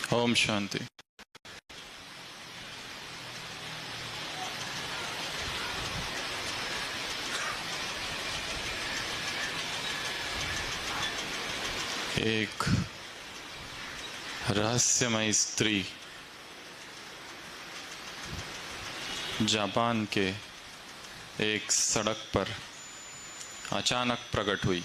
ओम शांति। एक रहस्यमयी स्त्री जापान के एक सड़क पर अचानक प्रकट हुई।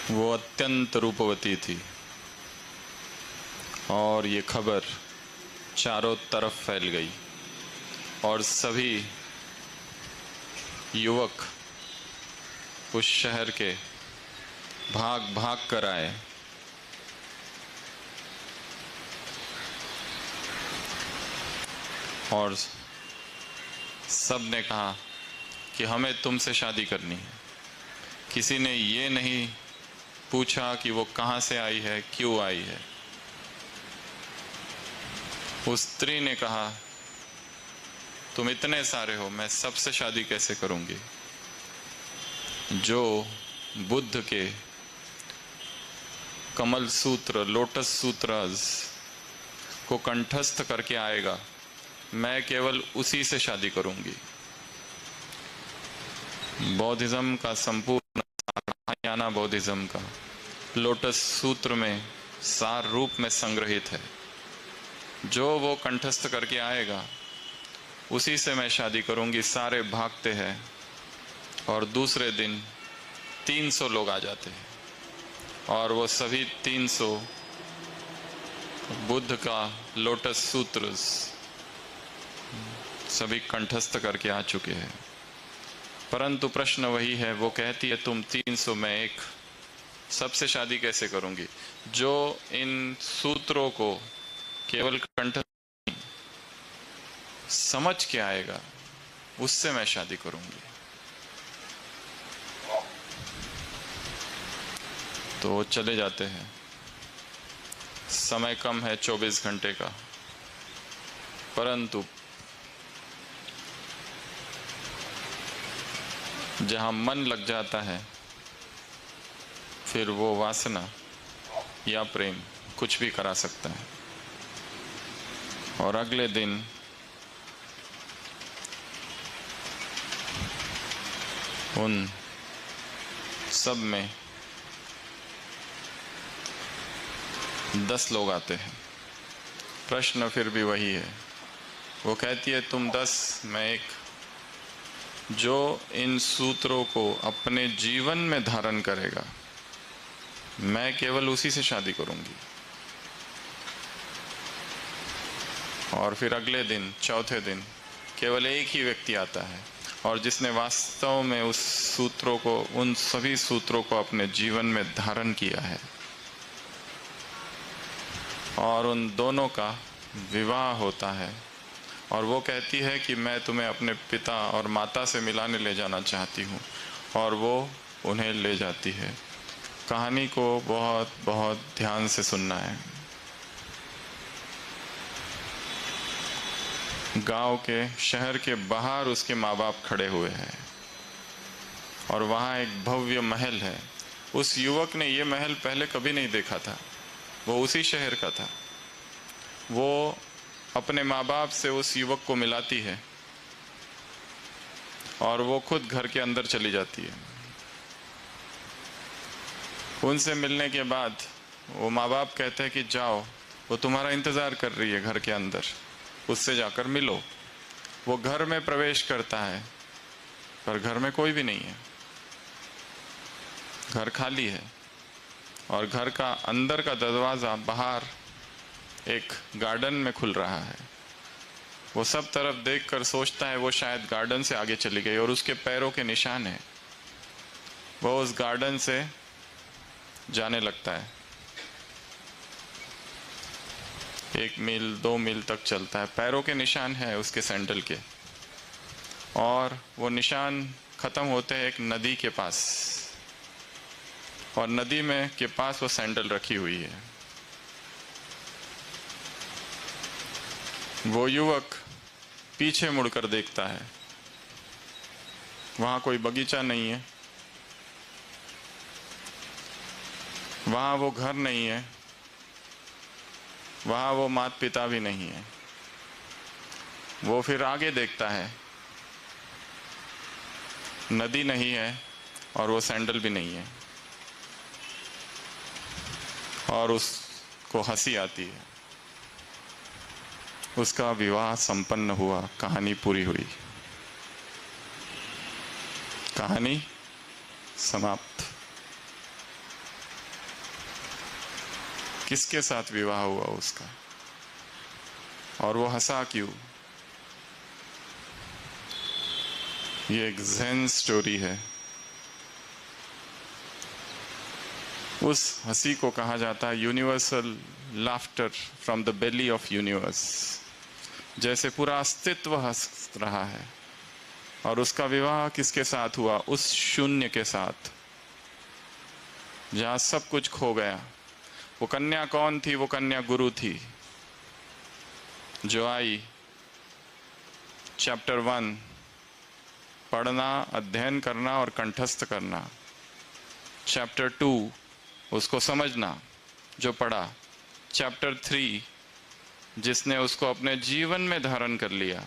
वो अत्यंत रूपवती थी और ये खबर चारों तरफ फैल गई और सभी युवक उस शहर के भाग भाग कर आए। और सब ने कहा कि हमें तुमसे शादी करनी है। किसी ने ये नहीं पूछा कि वो कहाँ से आई है, क्यों आई है। उस स्त्री ने कहा, तुम इतने सारे हो, मैं सबसे शादी कैसे करूंगी। जो बुद्ध के कमल सूत्र, लोटस सूत्रज को कंठस्थ करके आएगा, मैं केवल उसी से शादी करूंगी। बौद्धिज्म का संपूर्ण महायाना बौद्धिज्म का लोटस सूत्र में सार रूप में संग्रहित है। जो वो कंठस्थ करके आएगा उसी से मैं शादी करूंगी। सारे भागते हैं और दूसरे दिन 300 लोग आ जाते हैं और वो सभी 300 बुद्ध का लोटस सूत्र सभी कंठस्थ करके आ चुके हैं। परंतु प्रश्न वही है। वो कहती है, तुम 300 में एक, सबसे शादी कैसे करूंगी। जो इन सूत्रों को केवल कंठस्थ समझ के आएगा उससे मैं शादी करूंगी। तो चले जाते हैं। समय कम है, 24 घंटे का, परंतु जहां मन लग जाता है फिर वो वासना या प्रेम कुछ भी करा सकता है। और अगले दिन उन सब में 10 लोग आते हैं। प्रश्न फिर भी वही है। वो कहती है, तुम 10 मैं एक। जो इन सूत्रों को अपने जीवन में धारण करेगा, मैं केवल उसी से शादी करूंगी। और फिर अगले दिन, चौथे दिन, केवल एक ही व्यक्ति आता है और जिसने वास्तव में उस सूत्रों को, उन सभी सूत्रों को अपने जीवन में धारण किया है। और उन दोनों का विवाह होता है और वो कहती है कि मैं तुम्हें अपने पिता और माता से मिलाने ले जाना चाहती हूँ, और वो उन्हें ले जाती है। कहानी को बहुत बहुत ध्यान से सुनना है। गांव के, शहर के बाहर उसके माँ बाप खड़े हुए हैं और वहाँ एक भव्य महल है। उस युवक ने ये महल पहले कभी नहीं देखा था। वो उसी शहर का था। वो अपने माँ बाप से उस युवक को मिलाती है और वो खुद घर के अंदर चली जाती है। उनसे मिलने के बाद वो माँ बाप कहते हैं कि जाओ, वो तुम्हारा इंतज़ार कर रही है घर के अंदर, उससे जाकर मिलो। वो घर में प्रवेश करता है पर घर में कोई भी नहीं है। घर खाली है और घर का अंदर का दरवाज़ा बाहर एक गार्डन में खुल रहा है। वो सब तरफ देखकर सोचता है वो शायद गार्डन से आगे चली गई और उसके पैरों के निशान हैं। वो उस गार्डन से जाने लगता है। 1 मील 2 मील तक चलता है। पैरों के निशान हैं उसके सैंडल के, और वो निशान खत्म होते हैं एक नदी के पास, और नदी में के पास वो सैंडल रखी हुई है। वो युवक पीछे मुड़कर देखता है। वहाँ कोई बगीचा नहीं है, वहाँ वो घर नहीं है, वहाँ वो माता पिता भी नहीं है। वो फिर आगे देखता है, नदी नहीं है और वो सैंडल भी नहीं है, और उसको हंसी आती है। उसका विवाह संपन्न हुआ, कहानी पूरी हुई, कहानी समाप्त। किसके साथ विवाह हुआ उसका, और वो हंसा क्यों? ये एक ज़ेन स्टोरी है। उस हंसी को कहा जाता है universal laughter from the belly of universe. जैसे पूरा अस्तित्व हंस रहा है। और उसका विवाह किसके साथ हुआ? उस शून्य के साथ, जहां सब कुछ खो गया। वो कन्या कौन थी? वो कन्या गुरु थी, जो आई चैप्टर 1 पढ़ना, अध्ययन करना और कंठस्थ करना। चैप्टर 2 उसको समझना, जो पढ़ा। चैप्टर 3 जिसने उसको अपने जीवन में धारण कर लिया।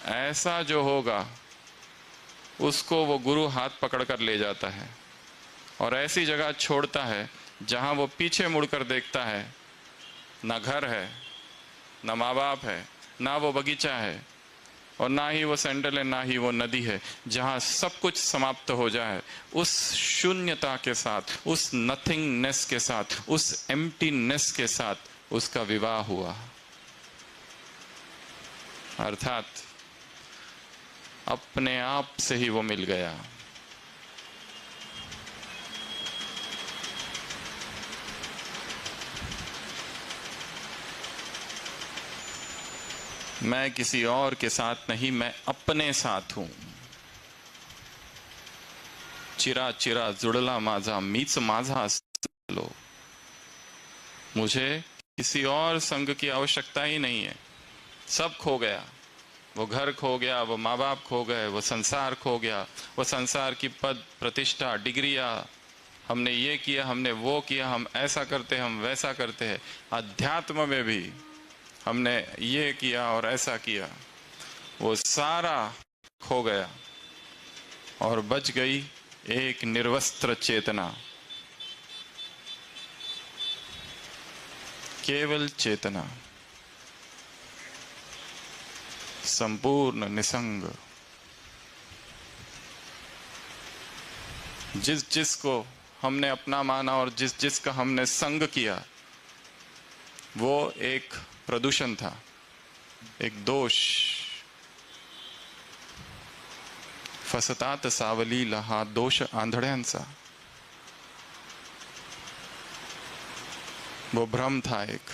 ऐसा जो होगा उसको वो गुरु हाथ पकड़कर ले जाता है और ऐसी जगह छोड़ता है जहां वो पीछे मुड़कर देखता है, ना घर है, ना माँ बाप है, ना वो बगीचा है, और ना ही वो सैंडल है, ना ही वो नदी है। जहां सब कुछ समाप्त हो जाए, उस शून्यता के साथ, उस नथिंगनेस के साथ, उस एम्प्टीनेस के साथ उसका विवाह हुआ। अर्थात अपने आप से ही वो मिल गया। मैं किसी और के साथ नहीं, मैं अपने साथ हूं। चिरा चिरा जुड़ला माझा, मीच माझा असलो। मुझे किसी और संग की आवश्यकता ही नहीं है। सब खो गया। वो घर खो गया, वो माँ बाप खो गए, वो संसार खो गया, वो संसार की पद प्रतिष्ठा, डिग्रियां, हमने ये किया, हमने वो किया, हम ऐसा करते, हम वैसा करते हैं। अध्यात्म में भी हमने ये किया और ऐसा किया, वो सारा खो गया और बच गई एक निर्वस्त्र चेतना, केवल चेतना, संपूर्ण निसंग। जिस जिसको हमने अपना माना और जिस जिसका हमने संग किया, वो एक प्रदूषण था, एक दोष। फसतात सावलीला हा दोष आंधळ्यांचा। वो भ्रम था एक।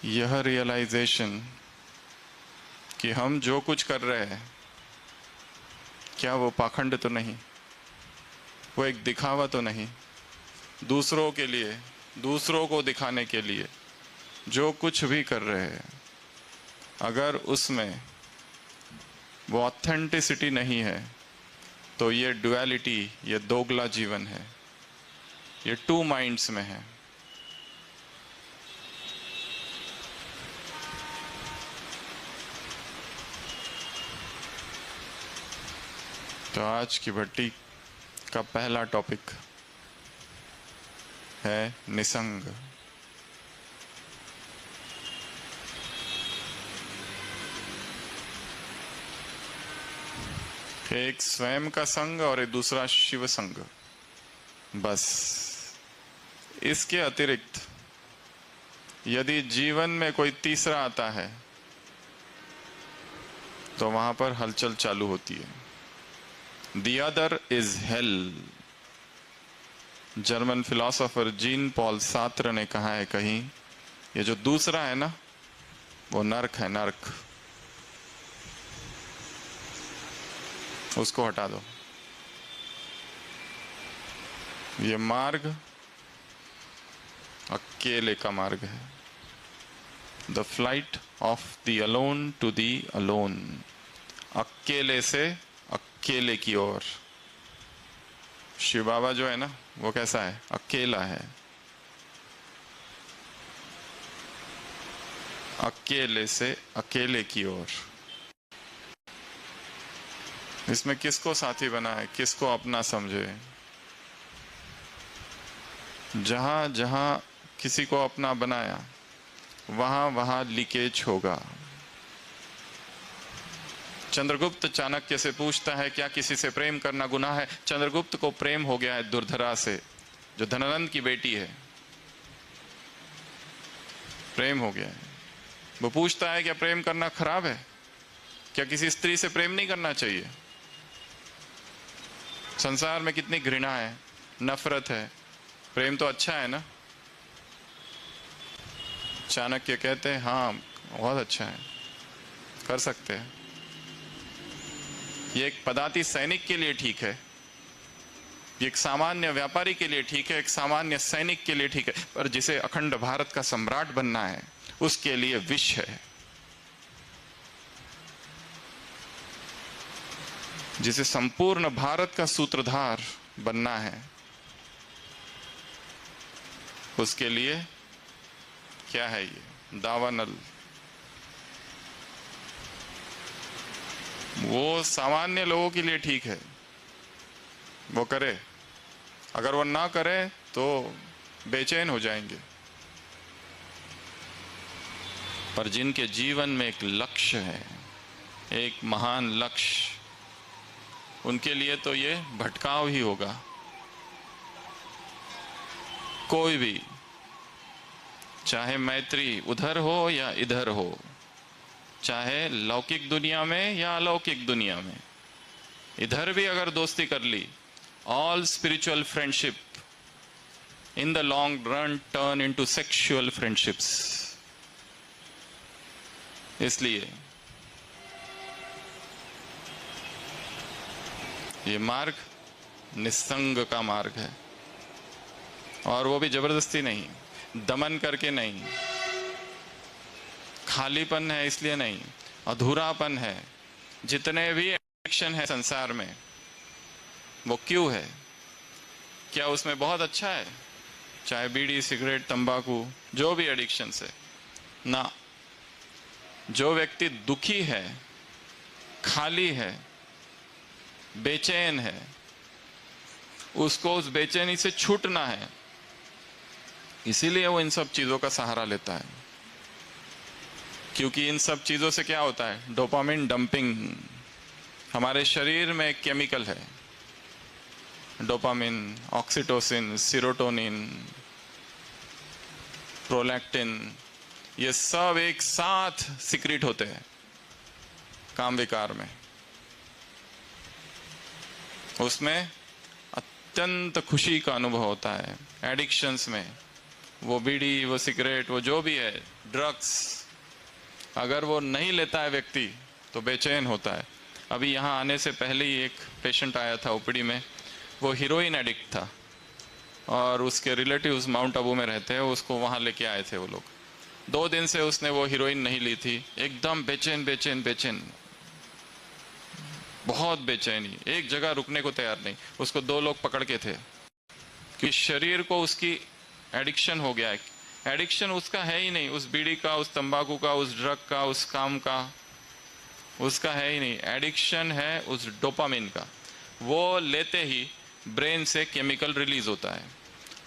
यह रियलाइजेशन कि हम जो कुछ कर रहे हैं, क्या वो पाखंड तो नहीं, वो एक दिखावा तो नहीं, दूसरों के लिए, दूसरों को दिखाने के लिए जो कुछ भी कर रहे हैं, अगर उसमें वो ऑथेंटिसिटी नहीं है, तो ये डुअलिटी, ये दोगला जीवन है, ये 2 माइंड्स में है। तो आज की भट्टी का पहला टॉपिक है निसंग। एक स्वयं का संग और एक दूसरा शिव संग। बस इसके अतिरिक्त यदि जीवन में कोई तीसरा आता है तो वहां पर हलचल चालू होती है। The other is hell। German philosopher Jean Paul Sartre ने कहा है कहीं, ये जो दूसरा है ना, वो नर्क है, नर्क। उसको हटा दो। ये मार्ग अकेले का मार्ग है। The flight of the alone to the alone. अकेले से अकेले की ओर। शिव बाबा जो है ना, वो कैसा है? अकेला है, अकेले से अकेले की ओर। इसमें किसको साथी बनाए, किसको अपना समझे? जहां जहां किसी को अपना बनाया, वहां वहां लीकेज होगा। चंद्रगुप्त चाणक्य से पूछता है, क्या किसी से प्रेम करना गुनाह है? चंद्रगुप्त को प्रेम हो गया है दुर्धरा से, जो धनानंद की बेटी है, प्रेम हो गया है। वो पूछता है, क्या प्रेम करना खराब है? क्या किसी स्त्री से प्रेम नहीं करना चाहिए? संसार में कितनी घृणा है, नफरत है, प्रेम तो अच्छा है ना? चाणक्य कहते हैं, हाँ बहुत अच्छा है, कर सकते हैं। ये एक पदाति सैनिक के लिए ठीक है, ये एक सामान्य व्यापारी के लिए ठीक है, एक सामान्य सैनिक के लिए ठीक है, पर जिसे अखंड भारत का सम्राट बनना है, उसके लिए विष है। जिसे संपूर्ण भारत का सूत्रधार बनना है, उसके लिए क्या है? ये दावानल। वो सामान्य लोगों के लिए ठीक है, वो करे। अगर वो ना करे तो बेचैन हो जाएंगे। पर जिनके जीवन में एक लक्ष्य है, एक महान लक्ष्य, उनके लिए तो ये भटकाव ही होगा। कोई भी, चाहे मैत्री उधर हो या इधर हो, चाहे लौकिक दुनिया में या अलौकिक दुनिया में, इधर भी अगर दोस्ती कर ली, all spiritual friendship in the long run turn into sexual friendships. इसलिए ये मार्ग निस्संग का मार्ग है, और वो भी जबरदस्ती नहीं, दमन करके नहीं, खालीपन है इसलिए नहीं, अधूरापन है। जितने भी एडिक्शन है संसार में, वो क्यों है? क्या उसमें बहुत अच्छा है? चाहे बीड़ी, सिगरेट, तंबाकू, जो भी एडिक्शन है ना, जो व्यक्ति दुखी है, खाली है, बेचैन है, उसको उस बेचैनी से छूटना है, इसीलिए वो इन सब चीजों का सहारा लेता है। क्योंकि इन सब चीजों से क्या होता है? Dopamine dumping. हमारे शरीर में एक केमिकल है, डोपामिन, ऑक्सीटोसिन, सीरोटोनिन, प्रोलैक्टिन, ये सब एक साथ सिक्रीट होते हैं काम विकार में। उसमें अत्यंत खुशी का अनुभव होता है। एडिक्शंस में वो बीड़ी, वो सिगरेट, वो जो भी है, ड्रग्स, अगर वो नहीं लेता है व्यक्ति तो बेचैन होता है। अभी यहाँ आने से पहले ही एक पेशेंट आया था ओपीडी में, वो हीरोइन एडिक्ट था, और उसके रिलेटिव्स माउंट आबू में रहते हैं, उसको वहाँ लेके आए थे वो लोग। 2 दिन से उसने वो हीरोइन नहीं ली थी, एकदम बेचैन बेचैन बेचैन, बहुत बेचैनी, एक जगह रुकने को तैयार नहीं। उसको 2 लोग पकड़ के थे कि शरीर को उसकी एडिक्शन हो गया है। एडिक्शन उसका है ही नहीं, उस बीड़ी का, उस तंबाकू का, उस ड्रग का, उस काम का, उसका है ही नहीं। एडिक्शन है उस डोपामिन का। वो लेते ही ब्रेन से केमिकल रिलीज होता है,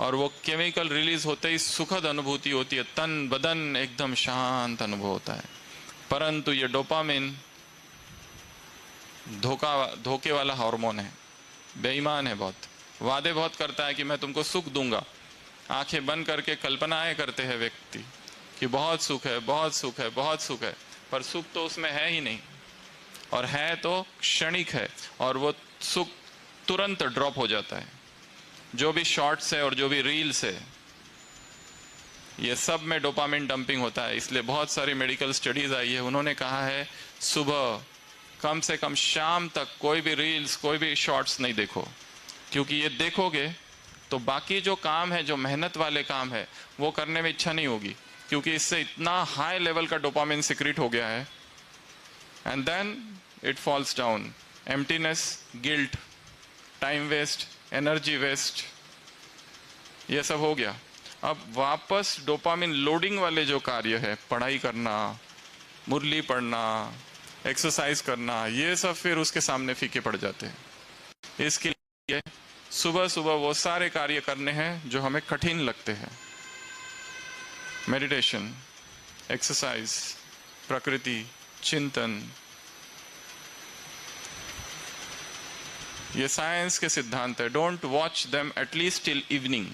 और वो केमिकल रिलीज होते ही सुखद अनुभूति होती है, तन बदन एकदम शांत अनुभव होता है। परंतु ये डोपामिन धोखे वाला हार्मोन है, बेईमान है बहुत, वादे बहुत करता है कि मैं तुमको सुख दूंगा। आंखें बंद करके कल्पनाएं करते हैं व्यक्ति कि बहुत सुख है, बहुत सुख है, बहुत सुख है, पर सुख तो उसमें है ही नहीं, और है तो क्षणिक है, और वो सुख तुरंत ड्रॉप हो जाता है। जो भी शॉर्ट्स है और जो भी रील्स है, ये सब में डोपामिन डंपिंग होता है। इसलिए बहुत सारी मेडिकल स्टडीज आई है, उन्होंने कहा है सुबह कम से कम शाम तक कोई भी रील्स, कोई भी शॉर्ट्स नहीं देखो, क्योंकि ये देखोगे तो बाकी जो काम है, जो मेहनत वाले काम है, वो करने में इच्छा नहीं होगी, क्योंकि इससे इतना हाई लेवल का डोपामिन सिक्रीट हो गया है। And then it falls down, emptiness, guilt, time waste, energy waste, ये सब हो गया। अब वापस डोपामिन लोडिंग वाले जो कार्य है, पढ़ाई करना, मुरली पढ़ना, एक्सरसाइज करना, ये सब फिर उसके सामने फीके पड़ जाते हैं। इसके लिए सुबह सुबह वो सारे कार्य करने हैं जो हमें कठिन लगते हैं। मेडिटेशन, एक्सरसाइज, प्रकृति, चिंतन, ये साइंस के सिद्धांत है। Don't watch them at least till evening,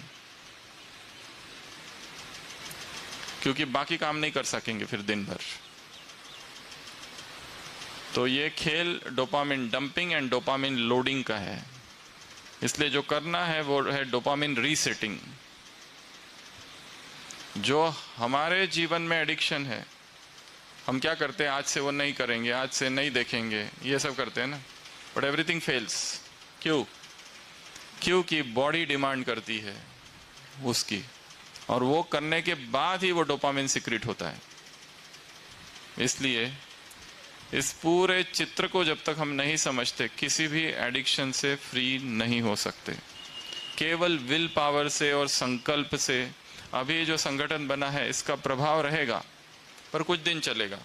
क्योंकि बाकी काम नहीं कर सकेंगे फिर दिन भर। तो ये खेल dopamine dumping and dopamine loading का है। इसलिए जो करना है वो है डोपामिन रीसेटिंग। जो हमारे जीवन में एडिक्शन है, हम क्या करते हैं, आज से वो नहीं करेंगे, आज से नहीं देखेंगे, ये सब करते हैं ना, बट एवरीथिंग फेल्स। क्यों? क्योंकि बॉडी डिमांड करती है उसकी, और वो करने के बाद ही वो डोपामिन सिक्रेट होता है। इसलिए इस पूरे चित्र को जब तक हम नहीं समझते, किसी भी एडिक्शन से फ्री नहीं हो सकते। केवल विल पावर से और संकल्प से अभी जो संगठन बना है इसका प्रभाव रहेगा, पर कुछ दिन चलेगा,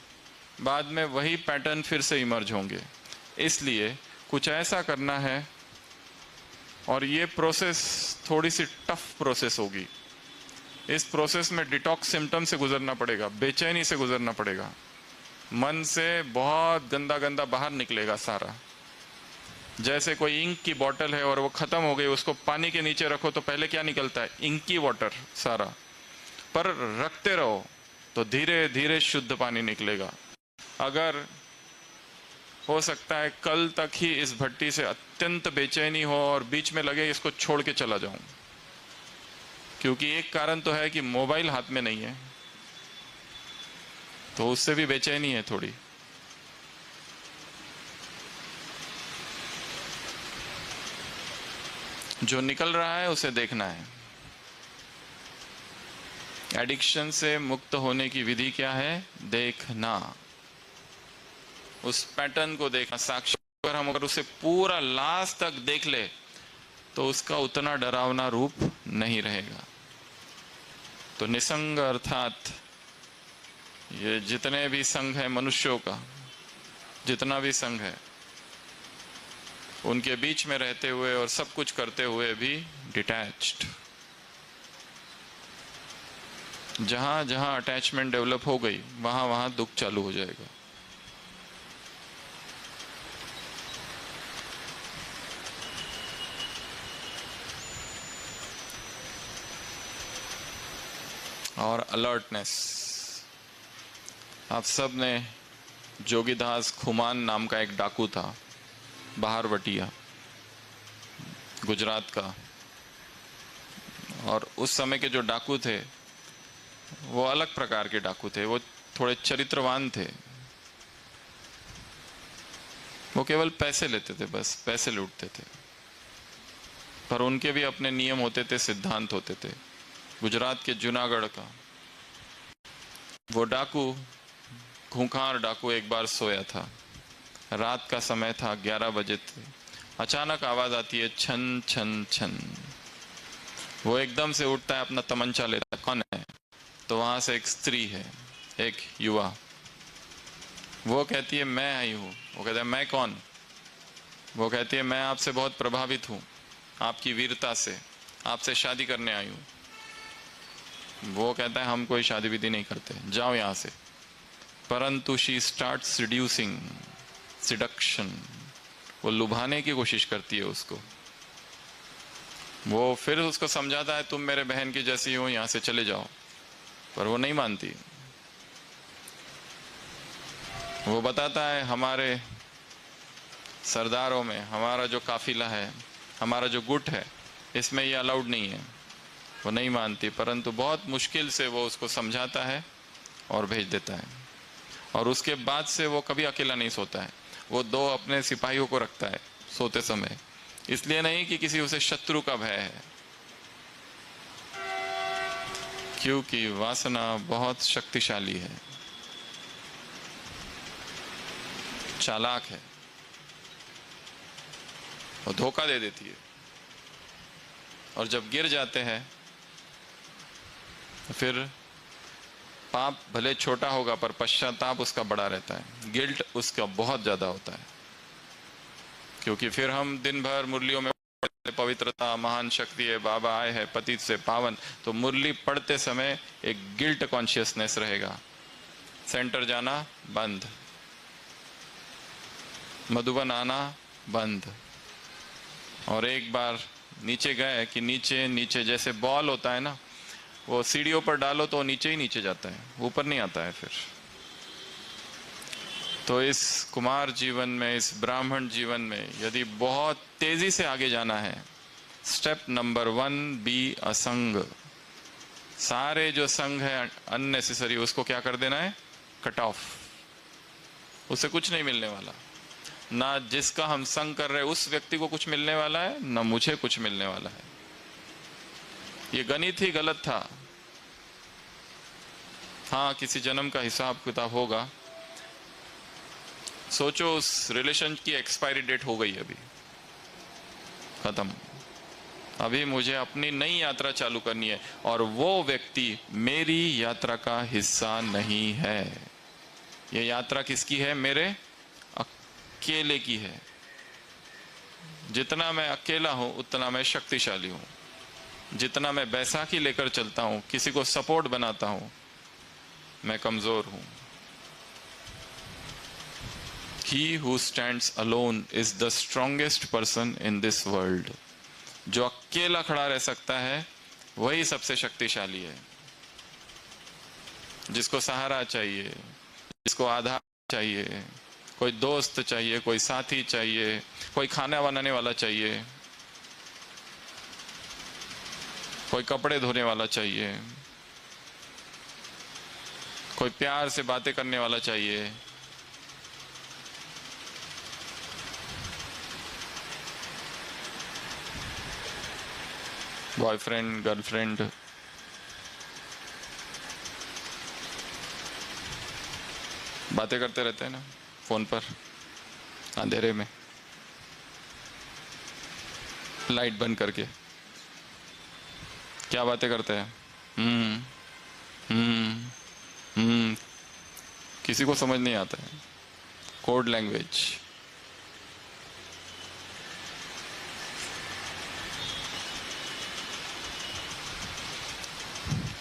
बाद में वही पैटर्न फिर से इमर्ज होंगे। इसलिए कुछ ऐसा करना है, और ये प्रोसेस थोड़ी सी टफ प्रोसेस होगी। इस प्रोसेस में डिटॉक्स सिम्टम से गुजरना पड़ेगा, बेचैनी से गुजरना पड़ेगा, मन से बहुत गंदा गंदा बाहर निकलेगा सारा। जैसे कोई इंक की बोतल है और वो खत्म हो गई, उसको पानी के नीचे रखो तो पहले क्या निकलता है? इंकी वाटर सारा। पर रखते रहो तो धीरे धीरे शुद्ध पानी निकलेगा। अगर हो सकता है कल तक ही इस भट्टी से अत्यंत बेचैनी हो और बीच में लगे इसको छोड़ के चला जाऊं, क्योंकि एक कारण तो है कि मोबाइल हाथ में नहीं है, तो उससे भी बेचैनी है थोड़ी। जो निकल रहा है उसे देखना है। एडिक्शन से मुक्त होने की विधि क्या है? देखना, उस पैटर्न को देखना। साक्षी पर हम अगर उसे पूरा लास्ट तक देख ले तो उसका उतना डरावना रूप नहीं रहेगा। तो निसंग अर्थात ये जितने भी संघ है मनुष्यों का, जितना भी संघ है, उनके बीच में रहते हुए और सब कुछ करते हुए भी डिटैच्ड। जहां जहां अटैचमेंट डेवलप हो गई वहां वहां दुख चालू हो जाएगा। और अलर्टनेस। आप सब ने जोगीदास खुमान नाम का एक डाकू था, बहारवटिया, गुजरात का। और उस समय के जो डाकू थे वो अलग प्रकार के डाकू थे। वो थोड़े चरित्रवान थे। वो केवल पैसे लेते थे, बस पैसे लूटते थे। पर उनके भी अपने नियम होते थे, सिद्धांत होते थे। गुजरात के जूनागढ़ का वो डाकू, खूंखार डाकू, एक बार सोया था। रात का समय था, 11 बजे थे। अचानक आवाज आती है, छन छन छन। वो एकदम से उठता है, अपना तमंचा लेता है। कौन है? तो वहां से एक स्त्री है, एक युवा। वो कहती है मैं आई हूं। वो कहता है मैं कौन? वो कहती है मैं आपसे बहुत प्रभावित हूं, आपकी वीरता से, आपसे शादी करने आई हूं। वो कहता है हम कोई शादी विधि नहीं करते, जाओ यहां से। परंतु शी स्टार्ट सिड्यूसिंग, सिडक्शन। वो लुभाने की कोशिश करती है उसको। वो फिर उसको समझाता है तुम मेरे बहन की जैसी हो, यहां से चले जाओ। पर वो नहीं मानती। वो बताता है हमारे सरदारों में, हमारा जो काफिला है, हमारा जो गुट है, इसमें ये अलाउड नहीं है। वो नहीं मानती, परंतु बहुत मुश्किल से वो उसको समझाता है और भेज देता है। और उसके बाद से वो कभी अकेला नहीं सोता है। वो 2 अपने सिपाहियों को रखता है सोते समय। इसलिए नहीं कि किसी उसे शत्रु का भय है, क्योंकि वासना बहुत शक्तिशाली है, चालाक है, वो धोखा दे देती है। और जब गिर जाते हैं फिर पाप भले छोटा होगा पर पश्चाताप उसका बड़ा रहता है, गिल्ट उसका बहुत ज्यादा होता है। क्योंकि फिर हम दिन भर मुरलियों में पवित्रता महान शक्ति है, बाबा आए हैं पतित से पावन, तो मुरली पढ़ते समय एक गिल्ट कॉन्शियसनेस रहेगा। सेंटर जाना बंद, मधुबन आना बंद। और एक बार नीचे गए कि नीचे नीचे जैसे बॉल होता है ना, वो सीढ़ियों पर डालो तो नीचे ही नीचे जाता है, ऊपर नहीं आता है फिर। तो इस कुमार जीवन में, इस ब्राह्मण जीवन में यदि बहुत तेजी से आगे जाना है, स्टेप नंबर 1 बी असंग। सारे जो संग है अननेसेसरी, उसको क्या कर देना है, कट ऑफ। उसे कुछ नहीं मिलने वाला, ना जिसका हम संग कर रहे हैं उस व्यक्ति को कुछ मिलने वाला है, ना मुझे कुछ मिलने वाला है। ये गणित ही गलत था। हाँ, किसी जन्म का हिसाब किताब होगा। सोचो उस रिलेशन की एक्सपायरी डेट हो गई, अभी खत्म, अभी मुझे अपनी नई यात्रा चालू करनी है और वो व्यक्ति मेरी यात्रा का हिस्सा नहीं है। ये यात्रा किसकी है, मेरे अकेले की है। जितना मैं अकेला हूं उतना मैं शक्तिशाली हूं। जितना मैं बैसाखी लेकर चलता हूं, किसी को सपोर्ट बनाता हूं, मैं कमजोर हूं। He who stands alone is the strongest person in this world. जो अकेला खड़ा रह सकता है वही सबसे शक्तिशाली है। जिसको सहारा चाहिए, जिसको आधार चाहिए, कोई दोस्त चाहिए, कोई साथी चाहिए, कोई खाना बनाने वाला चाहिए, कोई कपड़े धोने वाला चाहिए, कोई प्यार से बातें करने वाला चाहिए, बॉयफ्रेंड गर्लफ्रेंड, बातें करते रहते हैं ना फोन पर अंधेरे में, लाइट बंद करके। क्या बातें करते हैं, किसी को समझ नहीं आता है, कोड लैंग्वेज।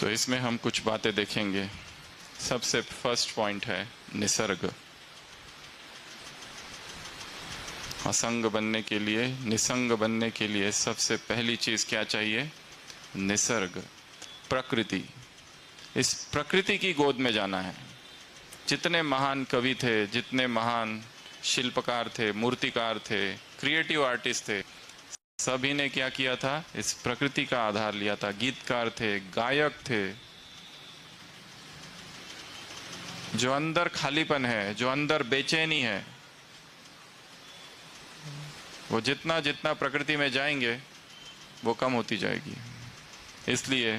तो इसमें हम कुछ बातें देखेंगे। सबसे फर्स्ट पॉइंट है निसर्ग। असंग बनने के लिए, निसंग बनने के लिए सबसे पहली चीज क्या चाहिए, निसर्ग, प्रकृति। इस प्रकृति की गोद में जाना है। जितने महान कवि थे, जितने महान शिल्पकार थे, मूर्तिकार थे, क्रिएटिव आर्टिस्ट थे, सभी ने क्या किया था, इस प्रकृति का आधार लिया था। गीतकार थे, गायक थे। जो अंदर खालीपन है, जो अंदर बेचैनी है, वो जितना जितना प्रकृति में जाएंगे वो कम होती जाएगी। इसलिए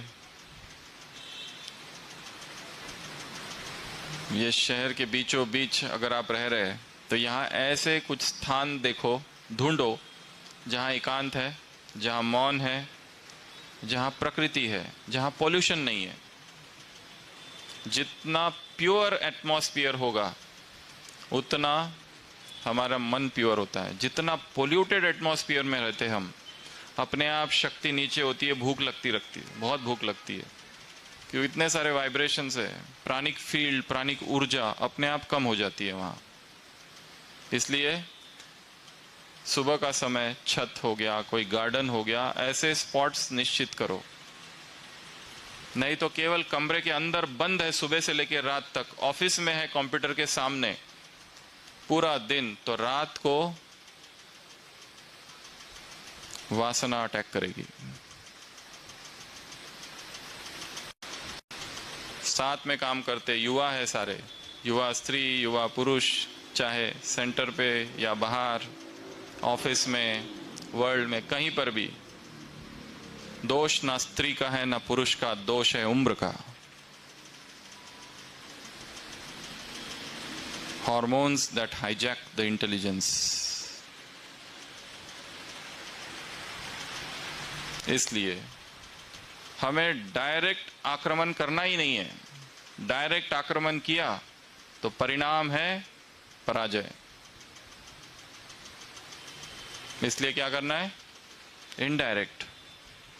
ये शहर के बीचों बीच अगर आप रह रहे हैं तो यहाँ ऐसे कुछ स्थान देखो, ढूंढो जहाँ एकांत है, जहाँ मौन है, जहाँ प्रकृति है, जहाँ पॉल्यूशन नहीं है। जितना प्योर एटमॉस्फेयर होगा उतना हमारा मन प्योर होता है। जितना पोल्यूटेड एटमॉस्फेयर में रहते हम, अपने आप शक्ति नीचे होती है, भूख लगती रखती है, बहुत भूख लगती है, क्योंकि इतने सारे वाइब्रेशंस है। प्राणिक फील्ड, प्राणिक ऊर्जा अपने आप कम हो जाती है वहाँ। इसलिए सुबह का समय छत हो गया, कोई गार्डन हो गया, ऐसे स्पॉट्स निश्चित करो। नहीं तो केवल कमरे के अंदर बंद है सुबह से लेकर रात तक, ऑफिस में है कंप्यूटर के सामने पूरा दिन, तो रात को वासना अटैक करेगी। साथ में काम करते युवा है सारे, युवा स्त्री, युवा पुरुष, चाहे सेंटर पे या बाहर, ऑफिस में, वर्ल्ड में, कहीं पर भी दोष ना स्त्री का है ना पुरुष का, दोष है उम्र का। Hormones that hijack the intelligence. इसलिए हमें डायरेक्ट आक्रमण करना ही नहीं है। डायरेक्ट आक्रमण किया तो परिणाम है पराजय। इसलिए क्या करना है? इनडायरेक्ट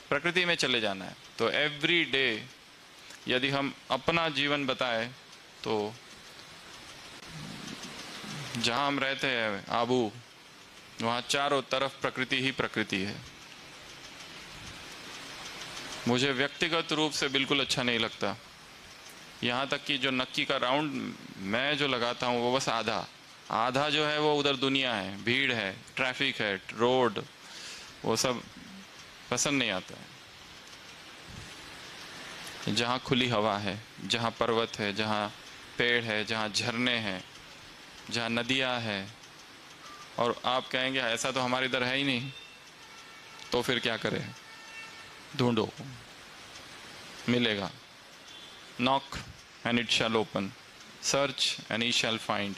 प्रकृति में चले जाना है। तो एवरी डे यदि हम अपना जीवन बताएं तो जहां हम रहते हैं आबू, वहां चारों तरफ प्रकृति ही प्रकृति है। मुझे व्यक्तिगत रूप से बिल्कुल अच्छा नहीं लगता। यहाँ तक कि जो नक्की का राउंड मैं जो लगाता हूँ वो बस आधा जो है वो उधर दुनिया है, भीड़ है, ट्रैफिक है, रोड, वो सब पसंद नहीं आता है। जहाँ खुली हवा है, जहाँ पर्वत है, जहाँ पेड़ है, जहाँ झरने हैं, जहाँ नदियाँ है, और आप कहेंगे ऐसा तो हमारे इधर है ही नहीं, तो फिर क्या करें? ढूंढो, मिलेगा। Knock and it shall open, search and E shell find.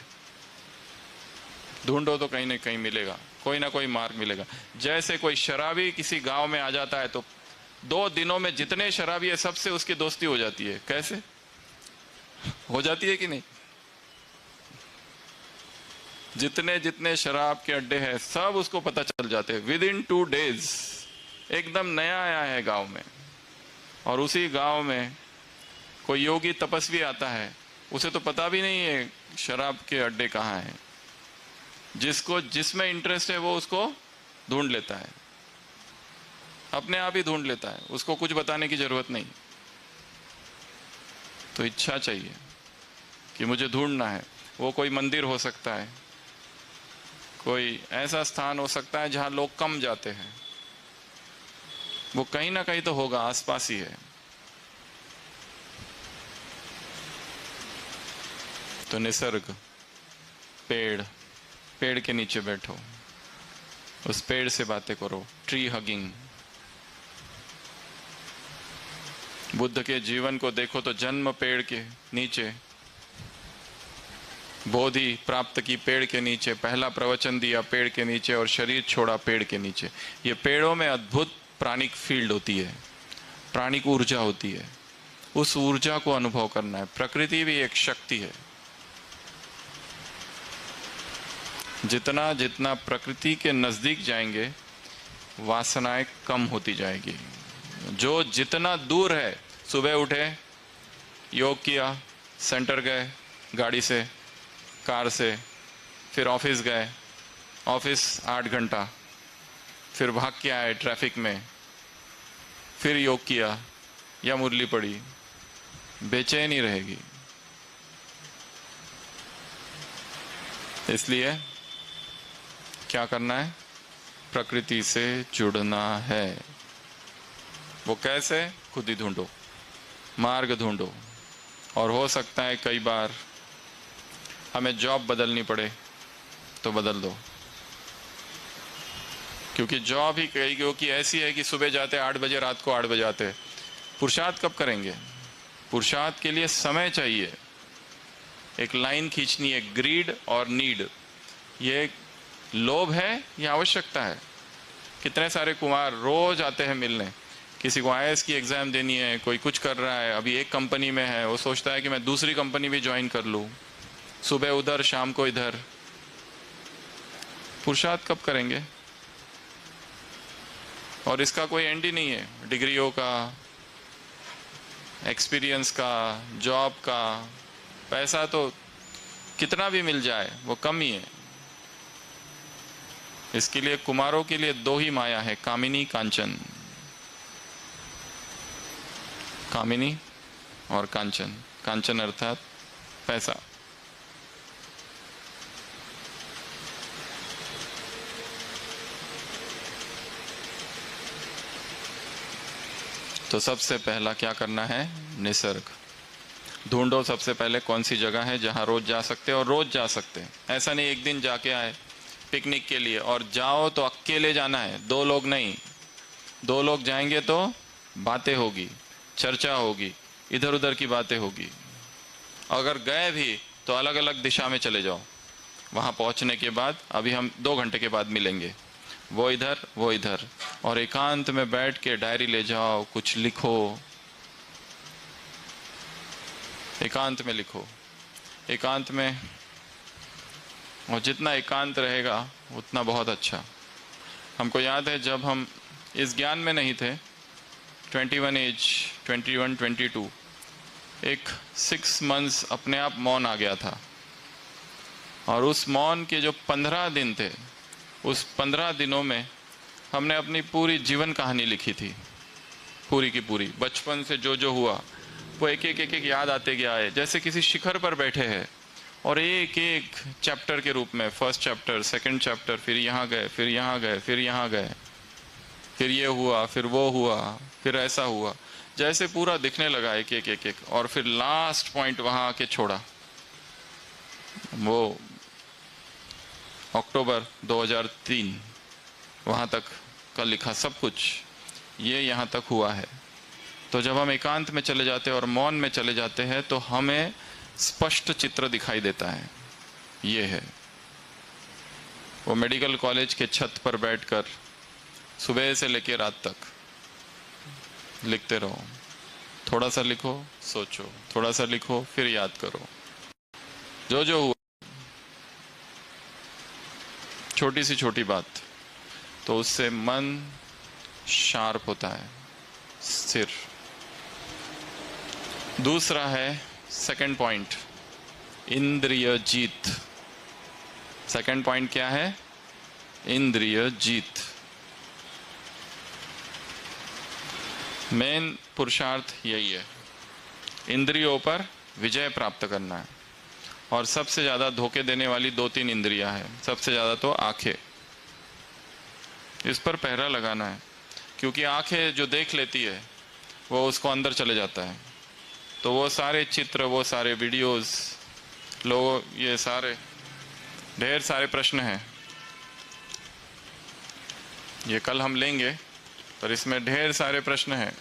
ढूंढो तो कहीं ना कहीं मिलेगा, कोई ना कोई मार्ग मिलेगा। जैसे कोई शराबी किसी गांव में आ जाता है तो 2 दिनों में जितने शराबी है सबसे उसकी दोस्ती हो जाती है। कैसे हो जाती है कि नहीं? जितने जितने शराब के अड्डे हैं सब उसको पता चल जाते हैं। विद इन 2 days एकदम नया आया है गांव में, और उसी गांव में कोई योगी तपस्वी आता है, उसे तो पता भी नहीं है शराब के अड्डे कहाँ हैं। जिसको जिसमें इंटरेस्ट है वो उसको ढूंढ लेता है, अपने आप ही ढूंढ लेता है, उसको कुछ बताने की जरूरत नहीं। तो इच्छा चाहिए कि मुझे ढूंढना है। वो कोई मंदिर हो सकता है, कोई ऐसा स्थान हो सकता है जहां लोग कम जाते हैं, वो कहीं ना कहीं तो होगा, आसपास ही है। तो निसर्ग, पेड़ के नीचे बैठो, उस पेड़ से बातें करो, ट्री हगिंग। बुद्ध के जीवन को देखो तो जन्म पेड़ के नीचे, बोधि प्राप्त की पेड़ के नीचे, पहला प्रवचन दिया पेड़ के नीचे, और शरीर छोड़ा पेड़ के नीचे। ये पेड़ों में अद्भुत प्राणिक फील्ड होती है, प्राणिक ऊर्जा होती है। उस ऊर्जा को अनुभव करना है। प्रकृति भी एक शक्ति है। जितना जितना प्रकृति के नजदीक जाएंगे वासनाएं कम होती जाएगी। जो जितना दूर है, सुबह उठे, योग किया, सेंटर गए गाड़ी से, कार से, फिर ऑफिस गए, ऑफिस 8 घंटा, फिर भाग के आए ट्रैफिक में, फिर योग किया या मुरली पड़ी, बेचैनी रहेगी। इसलिए क्या करना है? प्रकृति से जुड़ना है। वो कैसे? खुद ही ढूंढो, मार्ग ढूंढो। और हो सकता है कई बार हमें जॉब बदलनी पड़े तो बदल दो, क्योंकि जॉब ही क्योंकि ऐसी है कि सुबह जाते 8 बजे, रात को 8 बजे आते। पुरुषार्थ कब करेंगे? पुरुषार्थ के लिए समय चाहिए, एक लाइन खींचनी है। ग्रीड और नीड, ये लोभ है या आवश्यकता है? कितने सारे कुमार रोज आते हैं मिलने, किसी को IAS की एग्जाम देनी है, कोई कुछ कर रहा है, अभी एक कंपनी में है, वो सोचता है कि मैं दूसरी कंपनी भी ज्वाइन कर लूँ, सुबह उधर शाम को इधर। पुरुषार्थ कब करेंगे? और इसका कोई एंड ही नहीं है। डिग्रियों का, एक्सपीरियंस का, जॉब का, पैसा तो कितना भी मिल जाए वो कम ही है। इसके लिए कुमारों के लिए 2 ही माया है, कामिनी, कांचन। कामिनी और कांचन। कांचन अर्थात पैसा। तो सबसे पहला क्या करना है? निसर्ग ढूंढो। सबसे पहले कौन सी जगह है जहां रोज जा सकते हैं, और रोज जा सकते हैं। ऐसा नहीं एक दिन जाके आए पिकनिक के लिए, और जाओ तो अकेले जाना है, 2 लोग नहीं। 2 लोग जाएंगे तो बातें होगी, चर्चा होगी, इधर उधर की बातें होगी। अगर गए भी तो अलग अलग दिशा में चले जाओ। वहां पहुंचने के बाद अभी हम 2 घंटे के बाद मिलेंगे, वो इधर वो इधर, और एकांत में बैठ के डायरी ले जाओ, कुछ लिखो, एकांत में लिखो, एकांत में। और जितना एकांत रहेगा उतना बहुत अच्छा। हमको याद है जब हम इस ज्ञान में नहीं थे, 21 एज, 21, 22, एक 6 मंथ्स अपने आप मौन आ गया था। और उस मौन के जो 15 दिन थे, उस 15 दिनों में हमने अपनी पूरी जीवन कहानी लिखी थी, पूरी की पूरी। बचपन से जो जो हुआ वो एक एक एक एक याद आते गया है, जैसे किसी शिखर पर बैठे हैं और एक एक चैप्टर के रूप में, फर्स्ट चैप्टर, सेकंड चैप्टर, फिर यहाँ गए, फिर यहाँ गए, फिर यहाँ गए, फिर ये हुआ, फिर वो हुआ, फिर ऐसा हुआ, जैसे पूरा दिखने लगा एक एक एक एक। और फिर लास्ट पॉइंट वहाँ आके छोड़ा, वो अक्टूबर 2003, वहाँ तक का लिखा सब कुछ, ये यहाँ तक हुआ है। तो जब हम एकांत में चले जाते हैं और मौन में चले जाते हैं तो हमें स्पष्ट चित्र दिखाई देता है। ये है वो मेडिकल कॉलेज के छत पर बैठकर सुबह से लेकर रात तक लिखते रहो, थोड़ा सा लिखो, सोचो, थोड़ा सा लिखो, फिर याद करो, जो जो हुआ, छोटी सी छोटी बात। तो उससे मन शार्प होता है, स्थिर। दूसरा है सेकंड पॉइंट, इंद्रिय जीत। सेकंड पॉइंट क्या है? इंद्रिय जीत। मेन पुरुषार्थ यही है, इंद्रियों पर विजय प्राप्त करना है। और सबसे ज्यादा धोखे देने वाली 2-3 इंद्रियां हैं। सबसे ज्यादा तो आंखें, इस पर पहरा लगाना है, क्योंकि आंखें जो देख लेती है वो उसको अंदर चले जाता है। तो वो सारे चित्र, वो सारे वीडियोस, लोग, ये सारे ढेर सारे प्रश्न हैं, ये कल हम लेंगे, पर इसमें ढेर सारे प्रश्न हैं।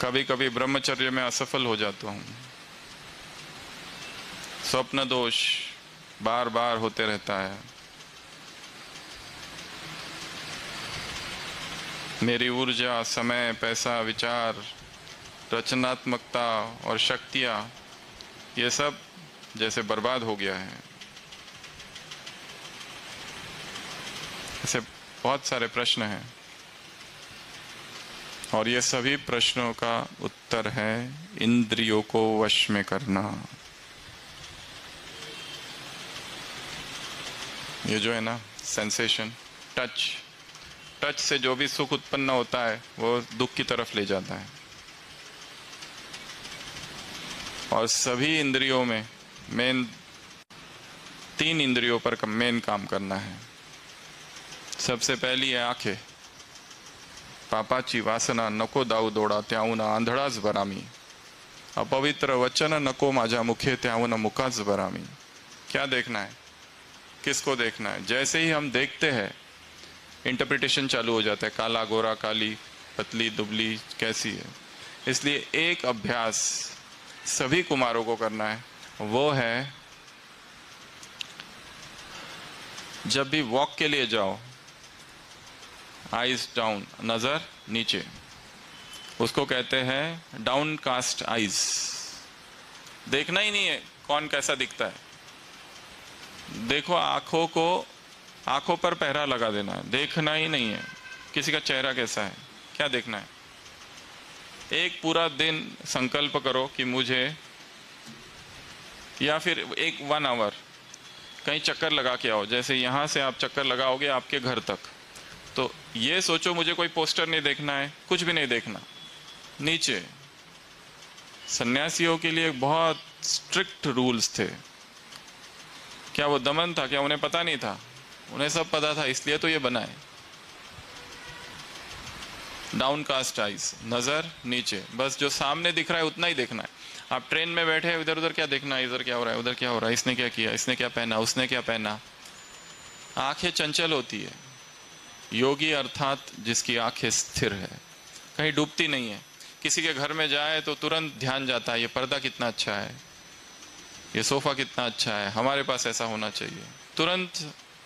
कभी कभी ब्रह्मचर्य में असफल हो जाता हूँ, स्वप्न दोष बार बार होते रहता है, मेरी ऊर्जा, समय, पैसा, विचार, रचनात्मकता और शक्तियाँ, ये सब जैसे बर्बाद हो गया है। ऐसे बहुत सारे प्रश्न हैं और ये सभी प्रश्नों का उत्तर है इंद्रियों को वश में करना। ये जो है ना सेंसेशन, टच, टच से जो भी सुख उत्पन्न होता है वो दुख की तरफ ले जाता है। और सभी इंद्रियों में मेन 3 इंद्रियों पर मेन काम करना है। सबसे पहली है आंखें। पापाची वासना नको दाऊ दौड़ा त्याऊन आंधळाच बरामी, अपवित्र वचन नको माझ्या मुखे त्याऊन मुखाच बरामी। क्या देखना है, किसको देखना है? जैसे ही हम देखते हैं इंटरप्रिटेशन चालू हो जाता है, काला गोरा, काली पतली दुबली कैसी है। इसलिए एक अभ्यास सभी कुमारों को करना है, वो है जब भी वॉक के लिए जाओ, आईज डाउन, नजर नीचे, उसको कहते हैं डाउन कास्ट आईज। देखना ही नहीं है कौन कैसा दिखता है, देखो आंखों को, आंखों पर पहरा लगा देना है, देखना ही नहीं है किसी का चेहरा कैसा है, क्या देखना है। एक पूरा दिन संकल्प करो कि मुझे, या फिर 1 आवर कहीं चक्कर लगा के आओ। जैसे यहाँ से आप चक्कर लगाओगे आपके घर तक, तो ये सोचो मुझे कोई पोस्टर नहीं देखना है, कुछ भी नहीं देखना। नीचे सन्यासियों के लिए बहुत स्ट्रिक्ट रूल्स थे। क्या वो दमन था? क्या उन्हें पता नहीं था? उन्हें सब पता था, इसलिए तो ये बना है। डाउन कास्ट आइज, नजर नीचे, बस जो सामने दिख रहा है उतना ही देखना है। आप ट्रेन में बैठे हैं, इधर उधर क्या देखना है, इधर क्या हो रहा है, उधर क्या हो रहा है, इसने क्या किया, इसने क्या पहना, उसने क्या पहना। आंखें चंचल होती है। योगी अर्थात जिसकी आंखें स्थिर है, कहीं डूबती नहीं है। किसी के घर में जाए तो तुरंत ध्यान जाता है, ये पर्दा कितना अच्छा है, ये सोफा कितना अच्छा है, हमारे पास ऐसा होना चाहिए, तुरंत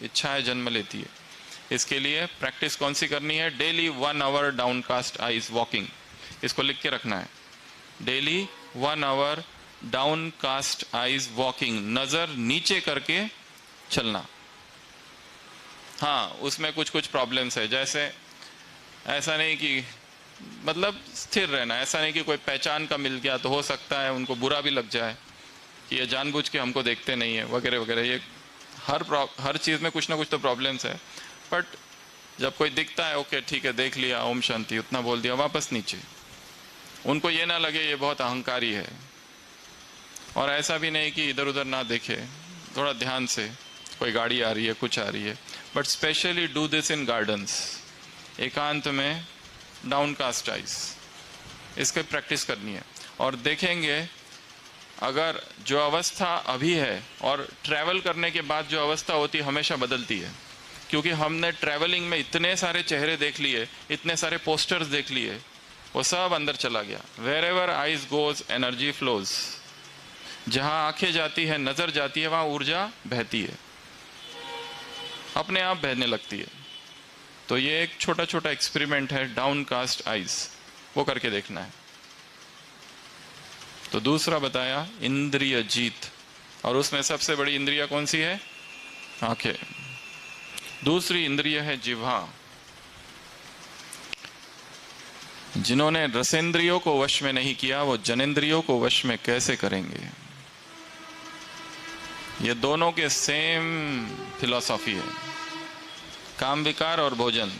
इच्छाएं जन्म लेती है। इसके लिए प्रैक्टिस कौन सी करनी है? Daily 1 hour downcast eyes walking, इसको लिख के रखना है। Daily 1 hour downcast eyes walking, नजर नीचे करके चलना। हाँ, उसमें कुछ कुछ प्रॉब्लम्स है, जैसे ऐसा नहीं कि मतलब स्थिर रहना, ऐसा नहीं कि कोई पहचान का मिल गया तो हो सकता है उनको बुरा भी लग जाए कि ये जानबूझ के हमको देखते नहीं है वगैरह वगैरह। ये हर चीज़ में कुछ ना कुछ तो प्रॉब्लम्स है। बट जब कोई दिखता है, ओके ठीक है देख लिया, ओम शांति उतना बोल दिया, वापस नीचे। उनको ये ना लगे ये बहुत अहंकारी है, और ऐसा भी नहीं कि इधर उधर ना देखे, थोड़ा ध्यान से, कोई गाड़ी आ रही है कुछ आ रही है। But specially do this in gardens, एकांत में डाउनकास्ट आइज, इसके प्रैक्टिस करनी है। और देखेंगे अगर जो अवस्था अभी है और ट्रैवल करने के बाद जो अवस्था होती है हमेशा बदलती है, क्योंकि हमने ट्रैवलिंग में इतने सारे चेहरे देख लिए, इतने सारे पोस्टर्स देख लिए, वो सब अंदर चला गया। Wherever eyes goes energy flows, जहां आंखें जाती है, नजर जाती है, वहां ऊर्जा बहती है, अपने आप बहने लगती है। तो ये एक छोटा छोटा एक्सपेरिमेंट है, डाउनकास्ट आइज, वो करके देखना है। तो दूसरा बताया इंद्रिय जीत, और उसमें सबसे बड़ी इंद्रिय कौन सी है? आंखें। दूसरी इंद्रिय है जिह्वा। जिन्होंने रसेंद्रियों को वश में नहीं किया, वो जनेंद्रियों को वश में कैसे करेंगे? ये दोनों के सेम फिलॉसफी है। काम विकार और भोजन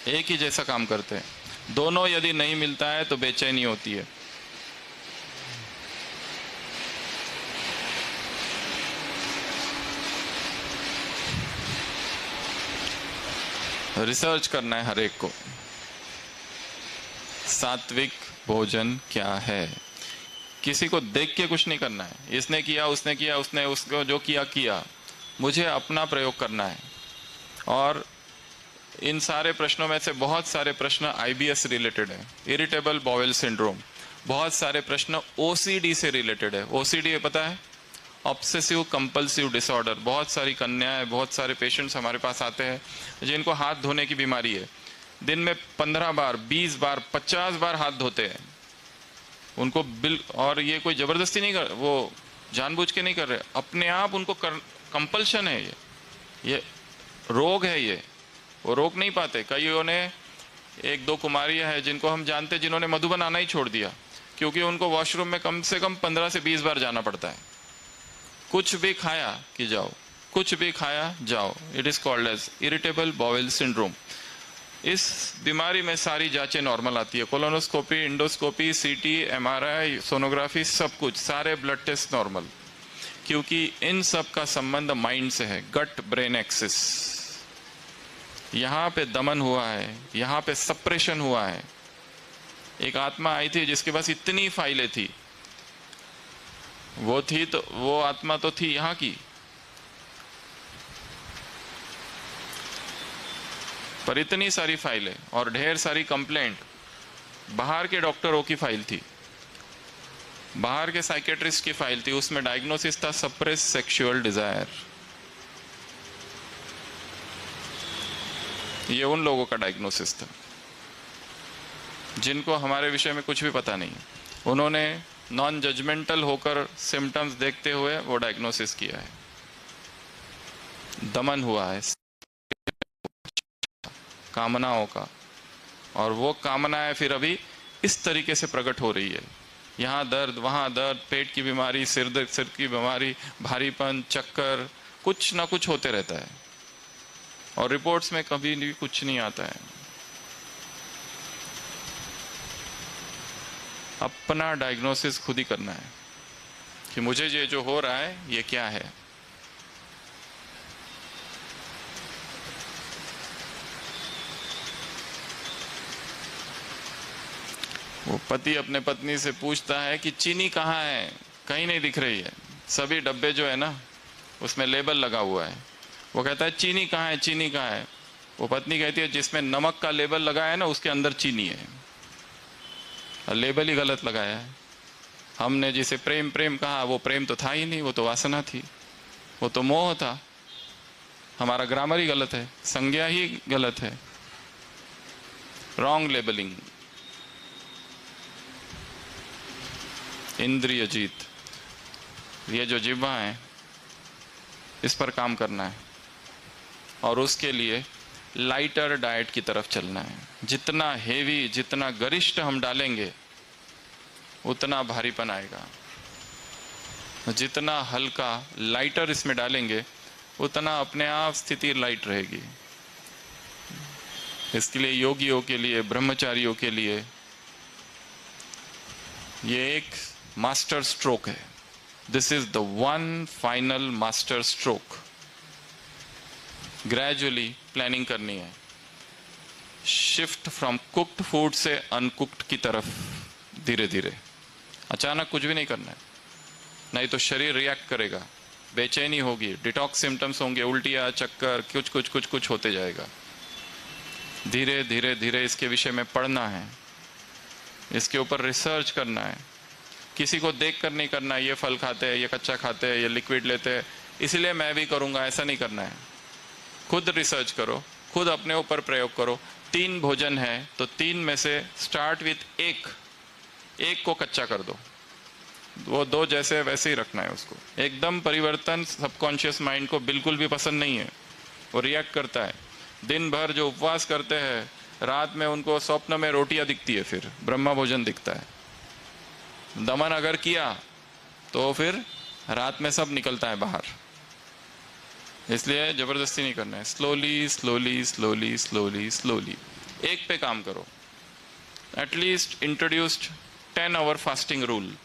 एक ही जैसा काम करते हैं। दोनों यदि नहीं मिलता है तो बेचैनी होती है। रिसर्च करना है हर एक को, सात्विक भोजन क्या है। किसी को देख के कुछ नहीं करना है, इसने किया उसने किया, उसने उसको जो किया किया, मुझे अपना प्रयोग करना है। और इन सारे प्रश्नों में से बहुत सारे प्रश्न आईबीएस रिलेटेड है, इरिटेबल बाउल सिंड्रोम। बहुत सारे प्रश्न ओसीडी से रिलेटेड है। ओसीडी पता है? Obsessive compulsive disorder. बहुत सारी कन्याएं, बहुत सारे पेशेंट्स हमारे पास आते हैं जिनको हाथ धोने की बीमारी है, दिन में 15 बार 20 बार 50 बार हाथ धोते हैं उनको और ये कोई जबरदस्ती नहीं कर, वो जानबूझ के नहीं कर रहे, अपने आप उनको कंपल्शन है। ये रोग है, ये वो रोक नहीं पाते। कईयों ने, 1-2 कुमारियां हैं जिनको हम जानते हैं जिन्होंने मधुबन आना ही छोड़ दिया, क्योंकि उनको वॉशरूम में कम से कम 15 से 20 बार जाना पड़ता है। कुछ भी खाया कि जाओ, कुछ भी खाया जाओ। It is called as irritable bowel syndrome. इस बीमारी में सारी जांचें नॉर्मल आती है, colonoscopy, endoscopy, CT, MRI, sonography, सब कुछ, सारे ब्लड टेस्ट नॉर्मल, क्योंकि इन सब का संबंध माइंड से है, गट ब्रेन एक्सिस। यहाँ पे दमन हुआ है, यहाँ पे सप्रेशन हुआ है। एक आत्मा आई थी जिसके पास इतनी फाइलें थी, वो थी तो वो आत्मा तो थी यहाँ की, पर इतनी सारी फाइलें और ढेर सारी कंप्लेंट। बाहर के डॉक्टरों की फाइल थी, बाहर के साइकेट्रिस्ट की फाइल थी, उसमें डायग्नोसिस था सप्रेस सेक्सुअल डिजायर। ये उन लोगों का डायग्नोसिस था जिनको हमारे विषय में कुछ भी पता नहीं। उन्होंने नॉन जजमेंटल होकर सिम्टम्स देखते हुए वो डायग्नोसिस किया है। दमन हुआ है कामनाओं का, और वो कामनाएं फिर अभी इस तरीके से प्रकट हो रही है। यहाँ दर्द, वहाँ दर्द, पेट की बीमारी, सिर की बीमारी, भारीपन, चक्कर, कुछ ना कुछ होते रहता है, और रिपोर्ट्स में कभी भी कुछ नहीं आता है। अपना डायग्नोसिस खुद ही करना है कि मुझे ये जो हो रहा है ये क्या है। वो पति अपने पत्नी से पूछता है कि चीनी कहाँ है, कहीं नहीं दिख रही है। सभी डब्बे जो है ना उसमें लेबल लगा हुआ है। वो कहता है चीनी कहाँ है, चीनी कहाँ है। वो पत्नी कहती है जिसमें नमक का लेबल लगा है ना उसके अंदर चीनी है, और लेबल ही गलत लगाया है। हमने जिसे प्रेम प्रेम कहा, वो प्रेम तो था ही नहीं, वो तो वासना थी, वो तो मोह था। हमारा ग्रामर ही गलत है, संज्ञा ही गलत है, रॉन्ग लेबलिंग। इंद्रिय जीत, ये जो जिह्वा है, इस पर काम करना है और उसके लिए लाइटर डाइट की तरफ चलना है। जितना हेवी, जितना गरिष्ठ हम डालेंगे उतना भारीपन आएगा, जितना हल्का लाइटर इसमें डालेंगे उतना अपने आप स्थिति लाइट रहेगी। इसके लिए योगियों के लिए, ब्रह्मचारियों के लिए ये एक मास्टर स्ट्रोक है। This is the one final master stroke. Gradually planning करनी है, शिफ्ट फ्रॉम कुक्ड फूड से अनकुक्ड की तरफ धीरे धीरे। अचानक कुछ भी नहीं करना है, नहीं तो शरीर रिएक्ट करेगा, बेचैनी होगी, डिटॉक्स सिम्टम्स होंगे, उल्टियाँ, चक्कर, कुछ कुछ कुछ कुछ होते जाएगा। धीरे धीरे धीरे इसके विषय में पढ़ना है, इसके ऊपर रिसर्च करना है। किसी को देख कर नहीं करना है, ये फल खाते हैं, ये कच्चा खाते हैं, ये लिक्विड लेते हैं इसलिए मैं भी करूँगा, ऐसा नहीं करना है। खुद रिसर्च करो, खुद अपने ऊपर प्रयोग करो। 3 भोजन है तो 3 में से स्टार्ट विथ एक को कच्चा कर दो, वो 2 जैसे वैसे ही रखना है उसको। एकदम परिवर्तन सबकॉन्शियस माइंड को बिल्कुल भी पसंद नहीं है, वो रिएक्ट करता है। दिन भर जो उपवास करते हैं, रात में उनको स्वप्न में रोटियां दिखती है, फिर ब्रह्मा भोजन दिखता है। दमन अगर किया तो फिर रात में सब निकलता है बाहर। इसलिए जबरदस्ती नहीं करना है, slowly slowly slowly slowly slowly एक पे काम करो। At least introduced 10 hour fasting rule.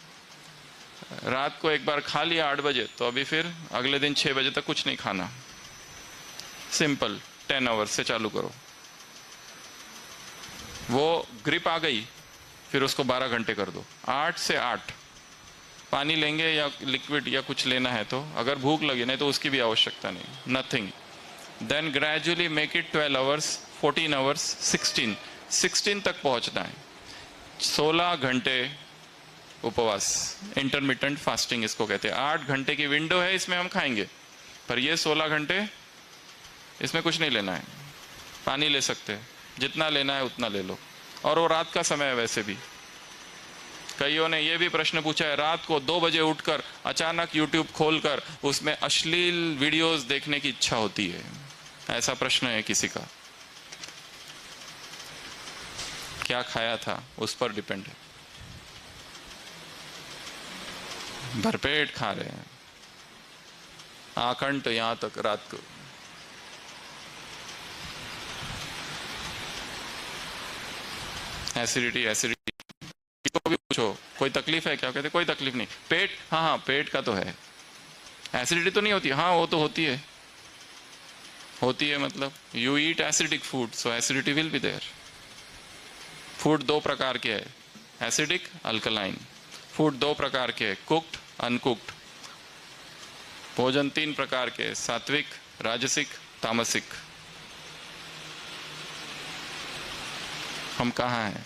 रात को एक बार खा लिया 8 बजे तो अभी फिर अगले दिन 6 बजे तक कुछ नहीं खाना। सिंपल 10 आवर से चालू करो। वो ग्रिप आ गई फिर उसको 12 घंटे कर दो। 8 से 8 पानी लेंगे या लिक्विड या कुछ लेना है तो, अगर भूख लगे, नहीं तो उसकी भी आवश्यकता नहीं, nothing. Then gradually make it 12 hours, 14 hours, 16 तक पहुंचना है। 16 घंटे उपवास, इंटरमिटेंट फास्टिंग इसको कहते हैं। 8 घंटे की विंडो है, इसमें हम खाएंगे, पर ये 16 घंटे इसमें कुछ नहीं लेना है। पानी ले सकते हैं, जितना लेना है उतना ले लो, और वो रात का समय है वैसे भी। कईयों ने ये भी प्रश्न पूछा है, रात को 2 बजे उठकर अचानक यूट्यूब खोलकर उसमें अश्लील वीडियोस देखने की इच्छा होती है। ऐसा प्रश्न है किसी का, क्या खाया था उस पर डिपेंड है। भरपेट खा रहे हैं, आकंठ यहां तक रात को। एसिडिटी किसको भी पूछो, कोई तकलीफ है क्या, कहते कोई तकलीफ नहीं। पेट, हाँ पेट का तो है, एसिडिटी तो नहीं होती, हाँ वो तो होती है मतलब you eat acidic food so acidity will be there. Food 2 प्रकार के है, एसिडिक, अल्कलाइन। फूड 2 प्रकार के, कुक्ड, अनकुक्ड। भोजन 3 प्रकार के, सात्विक, राजसिक, तामसिक। हम कहाँ हैं?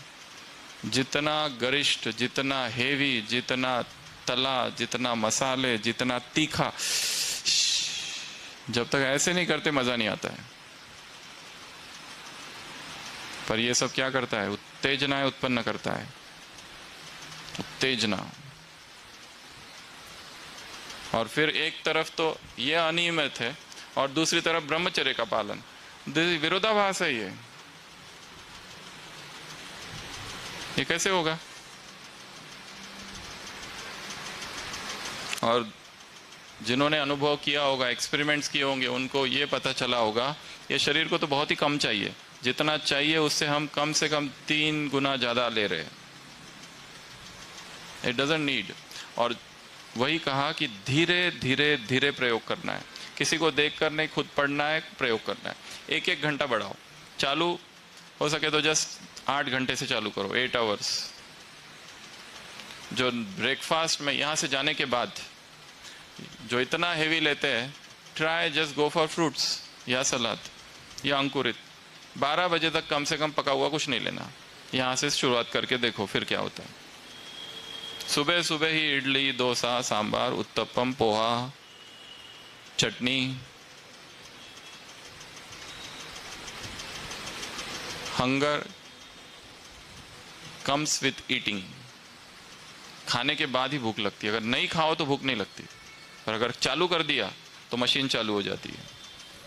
जितना गरिष्ठ, जितना हेवी, जितना तला, जितना मसाले, जितना तीखा, जब तक ऐसे नहीं करते मजा नहीं आता है। पर ये सब क्या करता है? उत्तेजनाएं उत्पन्न करता है, उत्तेजना। और फिर एक तरफ तो ये अनियमित है और दूसरी तरफ ब्रह्मचर्य का पालन, विरोधाभास है ये कैसे होगा? और जिन्होंने अनुभव किया होगा, एक्सपेरिमेंट्स किए होंगे, उनको ये पता चला होगा ये शरीर को तो बहुत ही कम चाहिए, जितना चाहिए उससे हम कम से कम 3 गुना ज्यादा ले रहे हैं। It doesn't need. और वही कहा कि धीरे धीरे धीरे प्रयोग करना है, किसी को देखकर नहीं, खुद पढ़ना है, प्रयोग करना है। 1-1 घंटा बढ़ाओ, चालू हो सके तो जस्ट 8 घंटे से चालू करो, 8 आवर्स। जो ब्रेकफास्ट में यहाँ से जाने के बाद जो इतना हेवी लेते हैं, try just go for fruits या सलाद या अंकुरित। 12 बजे तक कम से कम पका हुआ कुछ नहीं लेना। यहाँ से शुरुआत करके देखो फिर क्या होता है। सुबह सुबह ही idli, dosa, sambar, uttapam, poha, chutney. Hunger comes with eating. खाने के बाद ही भूख लगती है, अगर नहीं खाओ तो भूख नहीं लगती, और अगर चालू कर दिया तो मशीन चालू हो जाती है,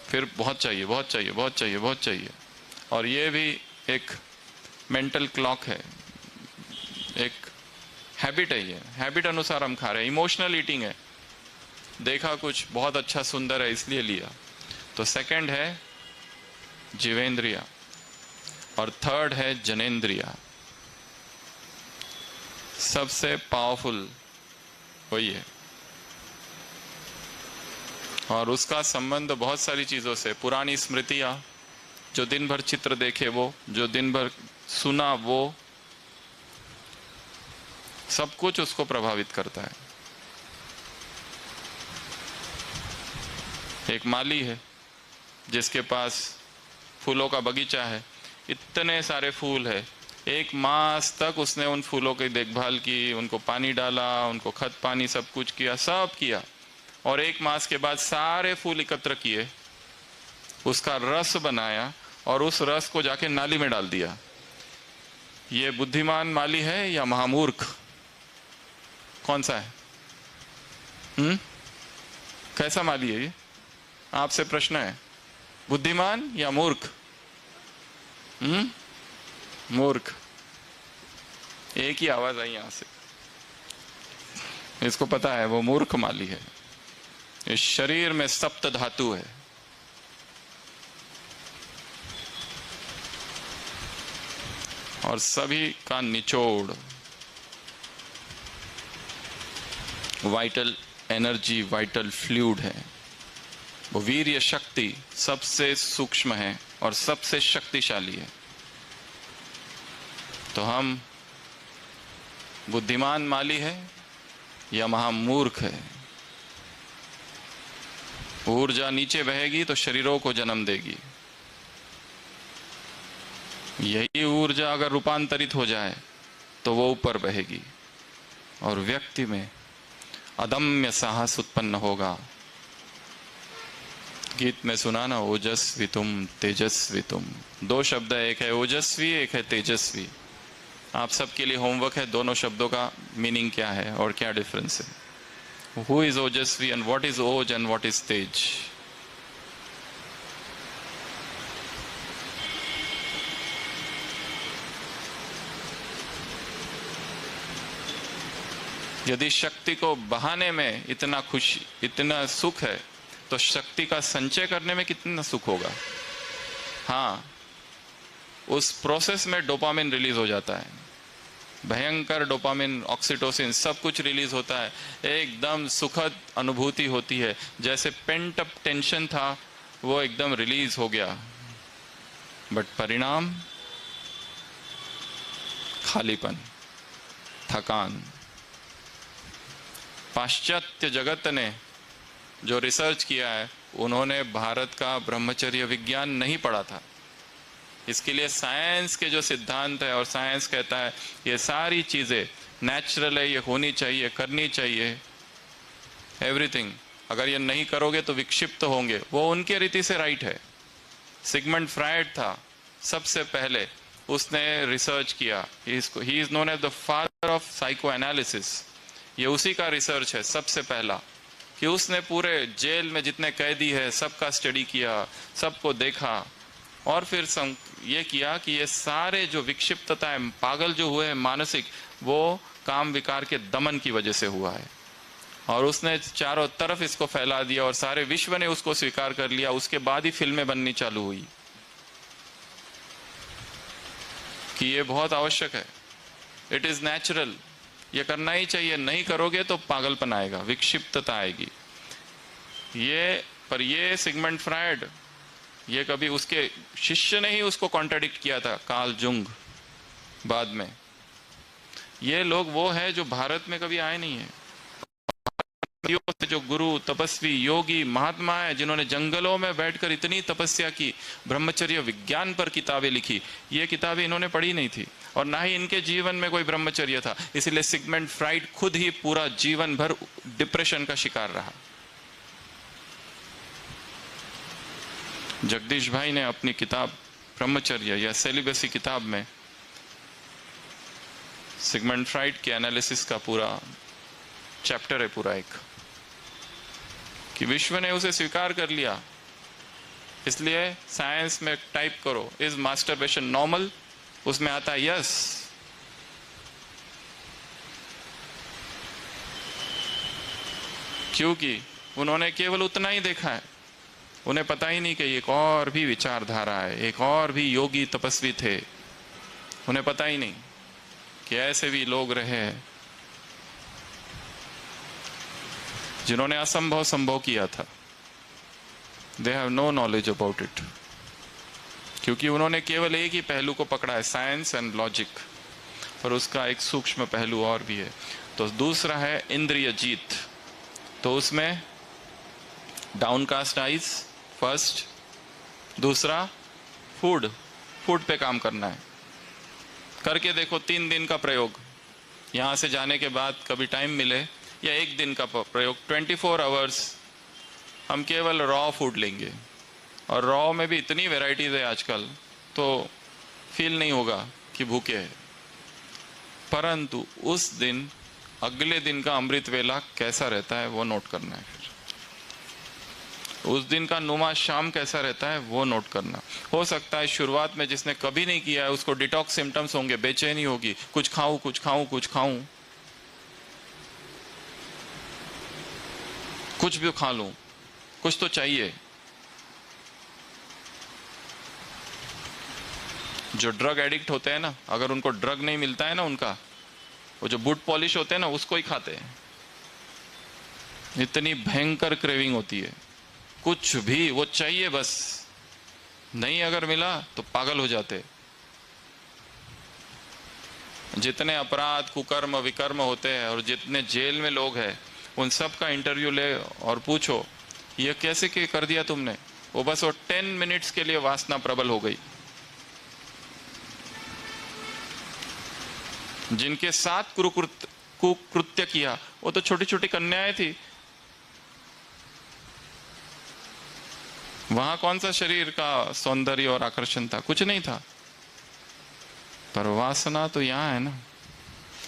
फिर बहुत चाहिए, बहुत चाहिए, बहुत चाहिए, बहुत चाहिए। और ये भी एक मेंटल क्लॉक है, एक हैबिट है, ये हैबिट अनुसार हम खा रहे हैं। इमोशनल ईटिंग है, देखा कुछ बहुत अच्छा सुंदर है इसलिए लिया। तो सेकंड है जीवेंद्रिया, और थर्ड है जनेंद्रिया। सबसे पावरफुल वही है, और उसका संबंध बहुत सारी चीजों से। पुरानी स्मृतियां, जो दिन भर चित्र देखे वो, जो दिन भर सुना वो, सब कुछ उसको प्रभावित करता है। एक माली है जिसके पास फूलों का बगीचा है, इतने सारे फूल है, एक मास तक उसने उन फूलों की देखभाल की, उनको पानी डाला, उनको खत पानी सब कुछ किया, सब किया, और एक मास के बाद सारे फूल एकत्र किए, उसका रस बनाया, और उस रस को जाके नाली में डाल दिया। ये बुद्धिमान माली है या महामूर्ख? कौन सा है? कैसा माली है ये? आपसे प्रश्न है, बुद्धिमान या मूर्ख? मूर्ख। एक ही आवाज आई यहां से, इसको पता है वो मूर्ख माली है। इस शरीर में सप्त धातु है, और सभी का निचोड़ वाइटल एनर्जी, वाइटल फ्लूइड है। वो वीर्य शक्ति सबसे सूक्ष्म है और सबसे शक्तिशाली है। तो हम बुद्धिमान माली है या महामूर्ख है? ऊर्जा नीचे बहेगी तो शरीरों को जन्म देगी, यही ऊर्जा अगर रूपांतरित हो जाए तो वो ऊपर बहेगी, और व्यक्ति में अदम्य साहस उत्पन्न होगा। गीत में सुना ना, ओजस्वी तुम, तेजस्वी तुम। दो शब्द है, एक है ओजस्वी, एक है तेजस्वी। आप सबके लिए होमवर्क है, दोनों शब्दों का मीनिंग क्या है और क्या डिफरेंस है। हु इज ओजस्वी एंड व्हाट इज ओज एंड व्हाट इज तेज? यदि शक्ति को बहाने में इतना खुशी, इतना सुख है, तो शक्ति का संचय करने में कितना सुख होगा। हाँ, उस प्रोसेस में डोपामिन रिलीज हो जाता है, भयंकर डोपामिन, ऑक्सीटोसिन, सब कुछ रिलीज होता है। एकदम सुखद अनुभूति होती है, जैसे पेंट अप टेंशन था वो एकदम रिलीज हो गया। बट परिणाम खालीपन, थकान। पाश्चात्य जगत ने जो रिसर्च किया है, उन्होंने भारत का ब्रह्मचर्य विज्ञान नहीं पढ़ा था। इसके लिए साइंस के जो सिद्धांत है, और साइंस कहता है ये सारी चीजें नेचुरल है, ये होनी चाहिए, करनी चाहिए, एवरीथिंग। अगर ये नहीं करोगे तो विक्षिप्त होंगे, वो उनके रीति से राइट है। सिगमंड फ्रायड था सबसे पहले, उसने रिसर्च किया, he is known as the father of psycho analysis. ये उसी का रिसर्च है सबसे पहला, कि उसने पूरे जेल में जितने कैदी है सबका स्टडी किया, सबको देखा, और फिर ये किया कि ये सारे जो विक्षिप्तता है, पागल जो हुए हैं मानसिक, वो काम विकार के दमन की वजह से हुआ है। और उसने चारों तरफ इसको फैला दिया, और सारे विश्व ने उसको स्वीकार कर लिया। उसके बाद ही फिल्में बननी चालू हुई कि ये बहुत आवश्यक है, इट इज नेचुरल, ये करना ही चाहिए, नहीं करोगे तो पागलपन आएगा, विक्षिप्तता आएगी। ये सिगमंड फ्रायड, ये कभी उसके शिष्य ने ही उसको कॉन्ट्राडिक्ट किया था, कार्ल जुंग बाद में। ये लोग वो है जो भारत में कभी आए नहीं है। जो गुरु, तपस्वी, योगी, महात्मा है, जिन्होंने जंगलों में बैठकर इतनी तपस्या की, ब्रह्मचर्य विज्ञान पर किताबें लिखी, ये किताबें इन्होंने पढ़ी नहीं थी और ना ही इनके जीवन में कोई ब्रह्मचर्य था। इसलिए सिगमंड फ्राइड खुद ही पूरा जीवन भर डिप्रेशन का शिकार रहा। जगदीश भाई ने अपनी किताब ब्रह्मचर्य या सेलिबेसी किताब में सिगमंड फ्राइड के एनालिसिस का पूरा चैप्टर है, पूरा एक, कि विश्व ने उसे स्वीकार कर लिया। इसलिए साइंस में टाइप करो इज मास्टरबेशन नॉर्मल, उसमें आता है यस। क्योंकि उन्होंने केवल उतना ही देखा है, उन्हें पता ही नहीं कि एक और भी विचारधारा है, एक और भी योगी तपस्वी थे। उन्हें पता ही नहीं कि ऐसे भी लोग रहे जिन्होंने असंभव संभव किया था। They have no knowledge about it, क्योंकि उन्होंने केवल एक ही पहलू को पकड़ा है, साइंस एंड लॉजिक, पर उसका एक सूक्ष्म पहलू और भी है। तो दूसरा है इंद्रिय जीत। तो उसमें डाउनकास्ट आइज फर्स्ट, दूसरा फूड पे काम करना है। करके देखो 3 दिन का प्रयोग, यहाँ से जाने के बाद कभी टाइम मिले, या 1 दिन का प्रयोग, 24 आवर्स हम केवल रॉ फूड लेंगे। और रॉ में भी इतनी वेराइटीज है आजकल, तो फील नहीं होगा कि भूखे हैं। परंतु उस दिन, अगले दिन का अमृत वेला कैसा रहता है वो नोट करना है। फिर उस दिन का नुमा शाम कैसा रहता है वो नोट करना। हो सकता है शुरुआत में जिसने कभी नहीं किया है उसको डिटॉक्स सिम्टम्स होंगे, बेचैनी होगी, कुछ खाऊं, कुछ भी खा लूं, कुछ तो चाहिए। जो ड्रग एडिक्ट होते हैं ना, अगर उनको ड्रग नहीं मिलता है ना, उनका वो जो बूट पॉलिश होते हैं ना, उसको ही खाते हैं। इतनी भयंकर क्रेविंग होती है, कुछ भी वो चाहिए बस, नहीं अगर मिला तो पागल हो जाते। जितने अपराध, कुकर्म, विकर्म होते हैं और जितने जेल में लोग हैं, उन सब का इंटरव्यू ले और पूछो ये कैसे के कर दिया तुमने। वो बस वो 10 मिनट्स के लिए वासना प्रबल हो गई। जिनके साथ कुकृत्य किया वो तो छोटी छोटी कन्याएं थी। वहां कौन सा शरीर का सौंदर्य और आकर्षण था? कुछ नहीं था। पर वासना तो यहां है ना,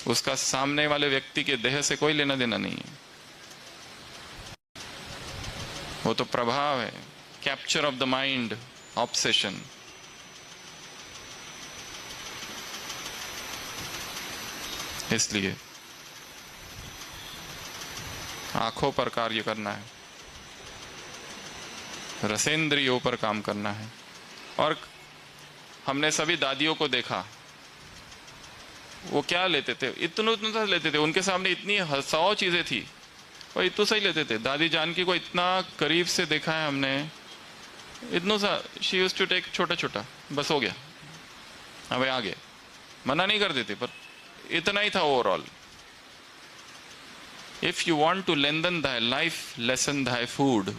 उसका सामने वाले व्यक्ति के देह से कोई लेना देना नहीं है। वो तो प्रभाव है, capture of the mind, obsession. इसलिए आंखों पर कार्य करना है, रसेंद्रियों पर काम करना है। और हमने सभी दादियों को देखा, वो क्या लेते थे, इतना सा लेते थे, उनके सामने इतनी 100 चीजें थी और इतना सा ही लेते थे। दादी जानकी को इतना करीब से देखा है हमने, इतना सा, शी यूज्ड टू टेक छोटा छोटा, बस हो गया, अब आगे मना नहीं कर देते, पर इतना ही था overall. If you want to lengthen thy life, lessen thy food.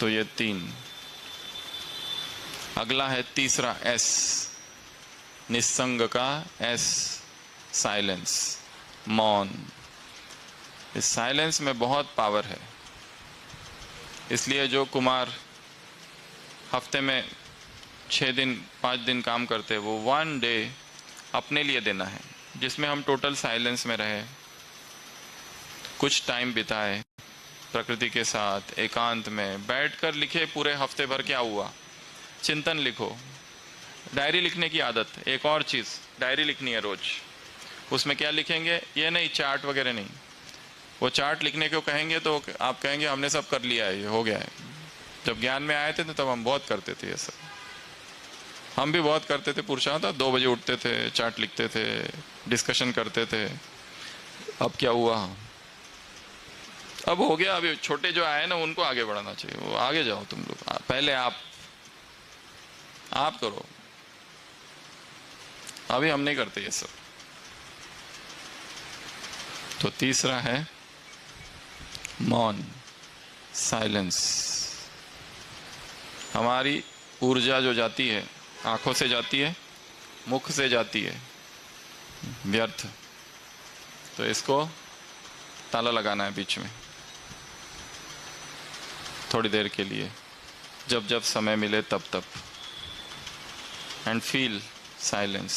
तो ये 3। अगला है तीसरा एस, निस्संग का एस, साइलेंस, मौन। इस साइलेंस में बहुत पावर है। इसलिए जो कुमार हफ्ते में 6 दिन 5 दिन काम करते हैं, वो 1 डे अपने लिए देना है, जिसमें हम टोटल साइलेंस में रहे, कुछ टाइम बिताए प्रकृति के साथ, एकांत में बैठकर लिखे पूरे हफ्ते भर क्या हुआ। चिंतन लिखो, डायरी लिखने की आदत। एक और चीज़, डायरी लिखनी है रोज। उसमें क्या लिखेंगे, ये नहीं चार्ट वगैरह नहीं। वो चार्ट लिखने को कहेंगे तो आप कहेंगे हमने सब कर लिया है, ये हो गया है। जब ज्ञान में आए थे तो तब हम बहुत करते थे ये सब, हम भी बहुत करते थे। पुरुषार्थ, 2 बजे उठते थे, चार्ट लिखते थे, डिस्कशन करते थे। अब क्या हुआ, अब हो गया। अभी छोटे जो आए ना उनको आगे बढ़ाना चाहिए। वो आगे जाओ तुम लोग, पहले आप करो। अभी हम नहीं करते ये सब। तो तीसरा है मौन, साइलेंस। हमारी ऊर्जा जो जाती है, आंखों से जाती है, मुख से जाती है, व्यर्थ। तो इसको ताला लगाना है बीच में, थोड़ी देर के लिए, जब जब समय मिले तब तब। And feel silence.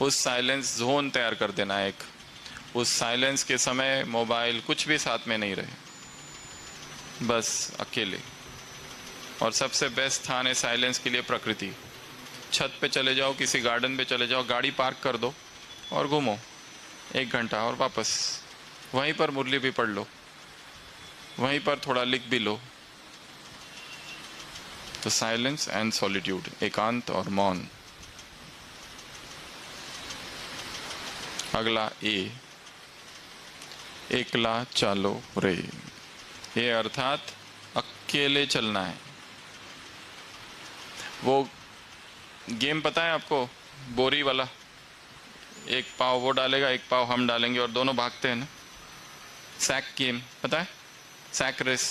उस साइलेंस जोन तैयार कर देना है एक। उस साइलेंस के समय मोबाइल कुछ भी साथ में नहीं रहे, बस अकेले। और सबसे बेस्ट स्थान है साइलेंस के लिए प्रकृति। छत पे चले जाओ, किसी गार्डन पे चले जाओ, गाड़ी पार्क कर दो और घूमो 1 घंटा और वापस। वहीं पर मुरली भी पढ़ लो, वहीं पर थोड़ा लिख भी लो। तो साइलेंस एंड सॉलिट्यूड, एकांत और मौन। अगला ए, एकला चालो रे। ये अर्थात अकेले चलना है। वो गेम पता है आपको, बोरी वाला? एक पाव वो डालेगा, एक पाव हम डालेंगे और दोनों भागते हैं ना। सैक गेम पता है, सैक रेस।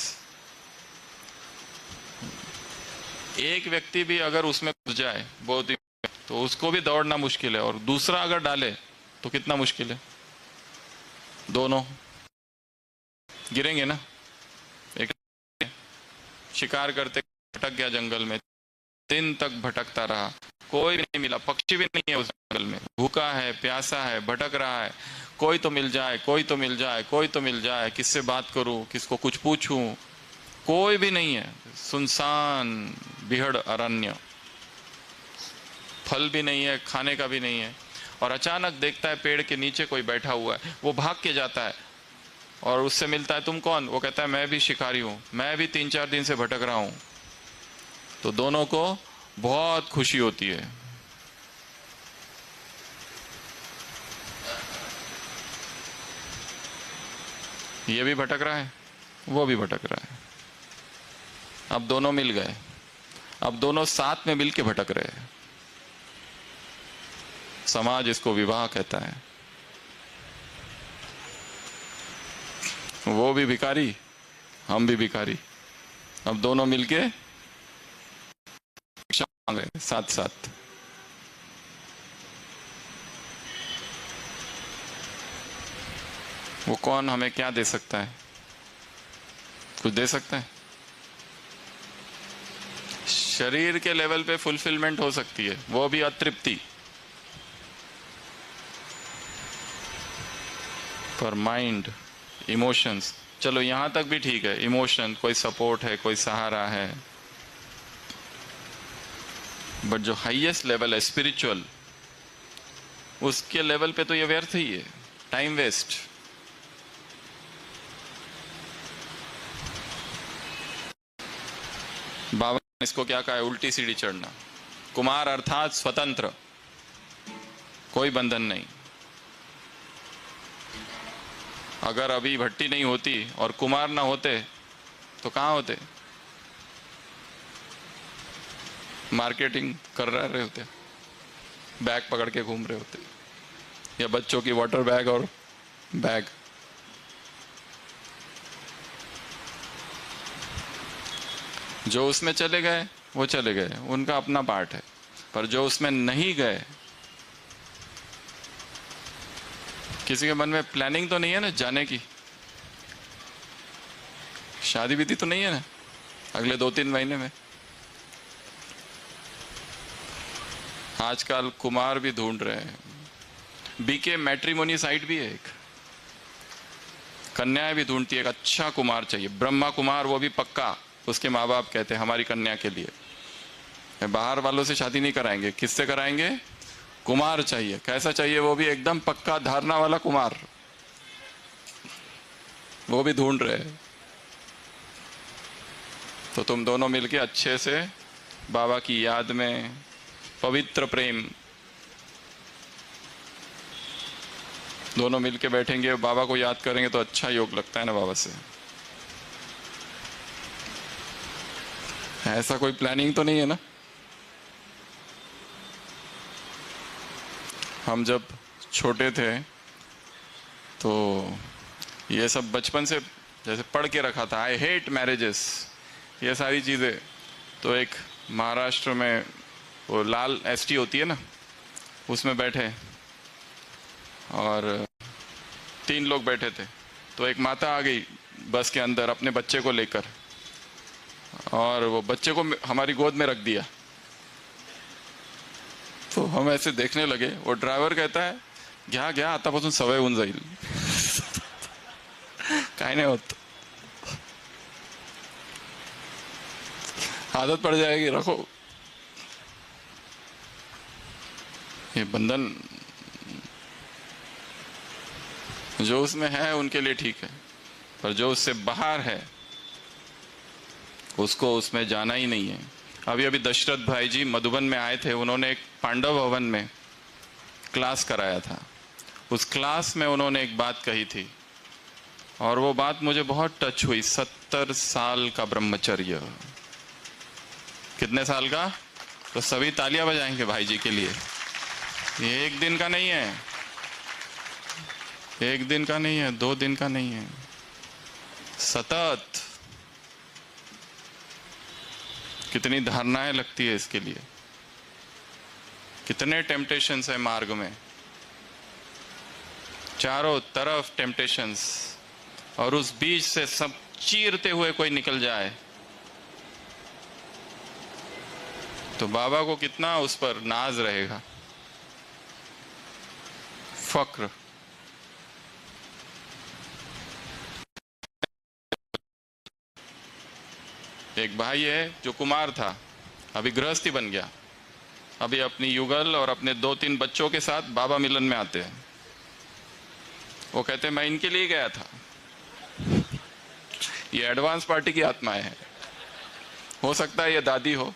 एक व्यक्ति भी अगर उसमें घुस जाए बहुत ही, तो उसको भी दौड़ना मुश्किल है, और दूसरा अगर डाले तो कितना मुश्किल है। दोनों गिरेंगे ना। एक शिकार करते भटक गया जंगल में, दिन तक भटकता रहा, कोई भी नहीं मिला, पक्षी भी नहीं है उस जंगल में, भूखा है, प्यासा है, भटक रहा है। कोई तो मिल जाए, कोई तो मिल जाए, कोई तो मिल जाए, किससे बात करूं, किसको कुछ पूछूं, कोई भी नहीं है। सुनसान बिहड़ अरण्य, फल भी नहीं है, खाने का भी नहीं है। और अचानक देखता है पेड़ के नीचे कोई बैठा हुआ है, वो भाग के जाता है और उससे मिलता है, तुम कौन? वो कहता है मैं भी शिकारी हूं, मैं भी 3-4 दिन से भटक रहा हूं। तो दोनों को बहुत खुशी होती है। ये भी भटक रहा है, वो भी भटक रहा है। अब दोनों मिल गए, अब दोनों साथ में मिलके भटक रहे हैं। समाज इसको विवाह कहता है। वो भी भिखारी, हम भी भिखारी, अब दोनों मिलके भिक्षा मांग रहे साथ साथ। वो कौन हमें क्या दे सकता है? कुछ दे सकता है? शरीर के लेवल पे फुलफिलमेंट हो सकती है, वो भी अतृप्ति। पर माइंड, इमोशंस, चलो यहां तक भी ठीक है। इमोशन, कोई सपोर्ट है, कोई सहारा है। बट जो हाईएस्ट लेवल है स्पिरिचुअल, उसके लेवल पे तो ये व्यर्थ ही है, टाइम वेस्ट। बाबा ने इसको क्या कहा है? उल्टी सीढ़ी चढ़ना। कुमार अर्थात स्वतंत्र, कोई बंधन नहीं। अगर अभी भट्टी नहीं होती और कुमार ना होते तो कहाँ होते? मार्केटिंग कर रहे होते, बैग पकड़ के घूम रहे होते, या बच्चों की वाटर बैग और बैग। जो उसमें चले गए वो चले गए, उनका अपना पार्ट है। पर जो उसमें नहीं गए, किसी के मन में प्लानिंग तो नहीं है ना जाने की, शादी विधि तो नहीं है ना अगले 2-3 महीने में। आजकल कुमार भी ढूंढ रहे हैं। बीके मैट्रिमोनी साइट भी है एक, कन्याएं भी ढूंढती है। एक अच्छा कुमार चाहिए, ब्रह्मा कुमार, वो भी पक्का। उसके माँ बाप कहते हैं हमारी कन्या के लिए बाहर वालों से शादी नहीं कराएंगे, किससे कराएंगे? कुमार चाहिए। कैसा चाहिए? वो भी एकदम पक्का धारणा वाला कुमार, वो भी ढूंढ रहे हैं। तो तुम दोनों मिलके अच्छे से बाबा की याद में पवित्र प्रेम, दोनों मिलके बैठेंगे, बाबा को याद करेंगे तो अच्छा योग लगता है ना बाबा से। ऐसा कोई प्लानिंग तो नहीं है ना? हम जब छोटे थे तो ये सब बचपन से जैसे पढ़ के रखा था, आई हेट मैरिजेस, ये सारी चीज़ें। तो एक महाराष्ट्र में वो लाल एसटी होती है ना, उसमें बैठे और 3 लोग बैठे थे। तो एक माता आ गई बस के अंदर अपने बच्चे को लेकर, और वो बच्चे को हमारी गोद में रख दिया। तो हम ऐसे देखने लगे। वो ड्राइवर कहता है, घ्या घ्या आतापासून सवय होऊन जाईल. काय नहीं होत, आदत पड़ जाएगी, रखो। ये बंधन जो उसमें है उनके लिए ठीक है, पर जो उससे बाहर है उसको उसमें जाना ही नहीं है। अभी अभी दशरथ भाई जी मधुबन में आए थे, उन्होंने एक पांडव भवन में क्लास कराया था। उस क्लास में उन्होंने एक बात कही थी और वो बात मुझे बहुत टच हुई। 70 साल का ब्रह्मचर्य। कितने साल का? तो सभी तालियां बजाएंगे भाई जी के लिए। ये एक दिन का नहीं है, एक दिन का नहीं है, 2 दिन का नहीं है, सतत। कितनी धारणाएं लगती है इसके लिए, कितने टेम्पटेशंस है मार्ग में, चारों तरफ टेम्पटेशंस, और उस बीच से सब चीरते हुए कोई निकल जाए तो बाबा को कितना उस पर नाज रहेगा, फक्र। एक भाई है जो कुमार था, अभी गृहस्थी बन गया। अभी अपनी युगल और अपने 2-3 बच्चों के साथ बाबा मिलन में आते हैं। वो कहते हैं मैं इनके लिए गया था। ये एडवांस पार्टी की आत्माएं हैं। हो सकता है ये दादी हो,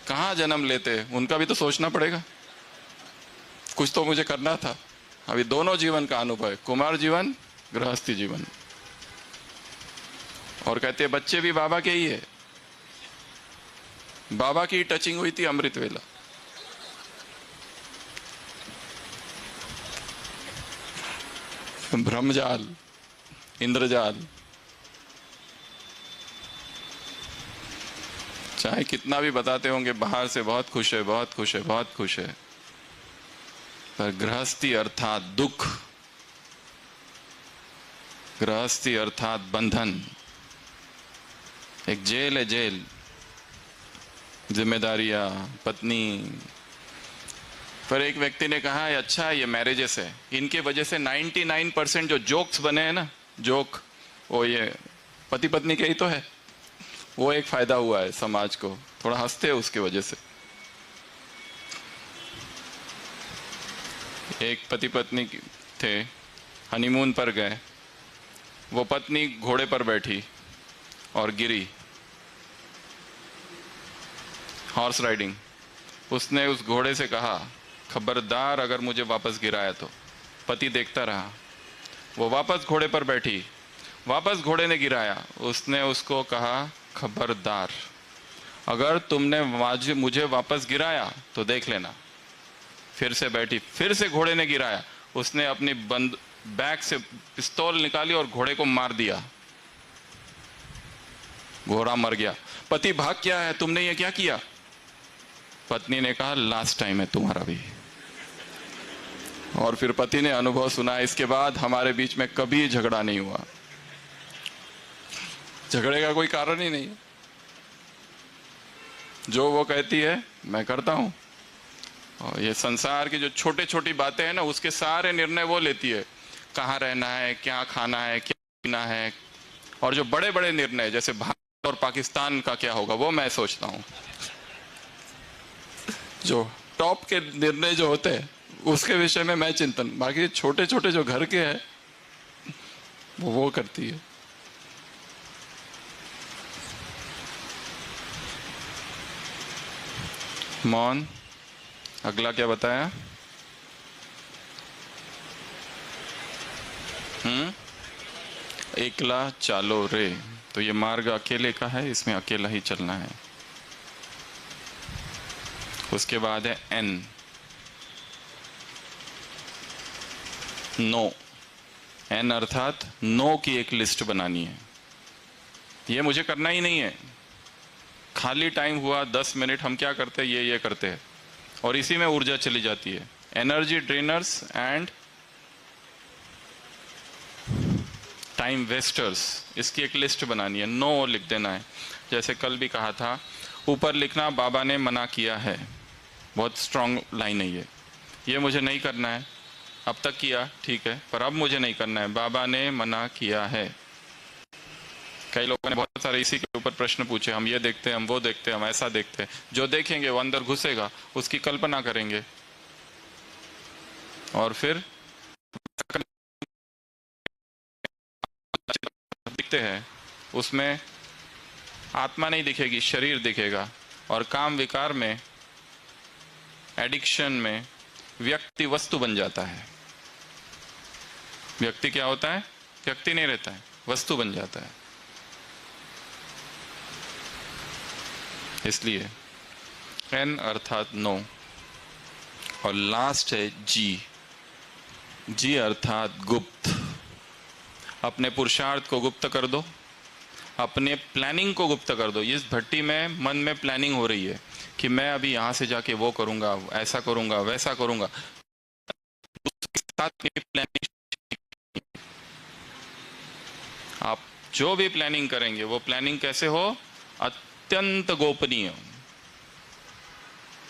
कहाँ जन्म लेते, उनका भी तो सोचना पड़ेगा। कुछ तो मुझे करना था। अभी दोनों जीवन का अनुभव है, कुमार जीवन, गृहस्थी जीवन। और कहते हैं बच्चे भी बाबा के ही है। बाबा की टचिंग हुई थी अमृत वेला। ब्रह्मजाल, इंद्रजाल, चाहे कितना भी बताते होंगे बाहर से बहुत खुश है, बहुत खुश है, बहुत खुश है, पर गृहस्थी अर्थात दुख, गृहस्थी अर्थात बंधन, एक जेल है, जेल। जिम्मेदारियां, पत्नी। पर एक व्यक्ति ने कहा है अच्छा ये मैरिजेस है, इनके वजह से 99% जो जोक्स बने हैं ना, जोक, वो ये पति पत्नी के ही तो है। वो एक फायदा हुआ है समाज को, थोड़ा हंसते हैं उसकी वजह से। एक पति पत्नी थे, हनीमून पर गए। वो पत्नी घोड़े पर बैठी और गिरी, हॉर्स राइडिंग। उसने उस घोड़े से कहा खबरदार अगर मुझे वापस गिराया तो। पति देखता रहा। वो वापस घोड़े पर बैठी, वापस घोड़े ने गिराया। उसने उसको कहा खबरदार अगर तुमने मुझे वापस गिराया तो देख लेना। फिर से बैठी, फिर से घोड़े ने गिराया। उसने अपनी बैग से पिस्तौल निकाली और घोड़े को मार दिया। घोड़ा मर गया। पति भाग क्या है, तुमने ये क्या किया? पत्नी ने कहा लास्ट टाइम है तुम्हारा भी। और फिर पति ने अनुभव सुना। इसके बाद हमारे बीच में कभी झगड़ा नहीं हुआ। झगड़े का कोई कारण ही नहीं है। जो वो कहती है मैं करता हूं। और ये संसार की जो छोटी छोटी बातें हैं ना, उसके सारे निर्णय वो लेती है। कहाँ रहना है, क्या खाना है, क्या पीना है। और जो बड़े बड़े निर्णय जैसे भारत और पाकिस्तान का क्या होगा, वो मैं सोचता हूं। जो टॉप के निर्णय जो होते हैं उसके विषय में मैं चिंतन, बाकी छोटे छोटे जो घर के हैं वो करती है। मौन। अगला क्या बताया? एकला चालो रे। तो ये मार्ग अकेले का है, इसमें अकेला ही चलना है। उसके बाद है एन, नो, एन अर्थात नो की एक लिस्ट बनानी है। ये मुझे करना ही नहीं है, खाली टाइम हुआ 10 मिनट हम क्या करते हैं, ये करते हैं और इसी में ऊर्जा चली जाती है। Energy drainers and time wasters, इसकी एक लिस्ट बनानी है, नो लिख देना है। जैसे कल भी कहा था, ऊपर लिखना बाबा ने मना किया है, बहुत स्ट्रांग लाइन है ये मुझे नहीं करना है। अब तक किया ठीक है, पर अब मुझे नहीं करना है, बाबा ने मना किया है। कई लोगों ने बहुत सारे इसी के ऊपर प्रश्न पूछे, हम ये देखते हैं, हम वो देखते हैं, हम ऐसा देखते हैं। जो देखेंगे वो अंदर घुसेगा, उसकी कल्पना करेंगे और फिर दिखते हैं, उसमें आत्मा नहीं दिखेगी, शरीर दिखेगा। और काम विकार में, एडिक्शन में व्यक्ति वस्तु बन जाता है। व्यक्ति क्या होता है, व्यक्ति नहीं रहता है, वस्तु बन जाता है। इसलिए एन अर्थात नो, और लास्ट है जी। जी अर्थात गुप्त। अपने पुरुषार्थ को गुप्त कर दो, अपने प्लानिंग को गुप्त कर दो। इस भट्टी में मन में प्लानिंग हो रही है कि मैं अभी यहाँ से जाके वो करूंगा, ऐसा करूंगा, वैसा करूंगा, उसके साथ प्लानिंग। आप जो भी प्लानिंग करेंगे वो प्लानिंग कैसे हो, अत्यंत गोपनीय।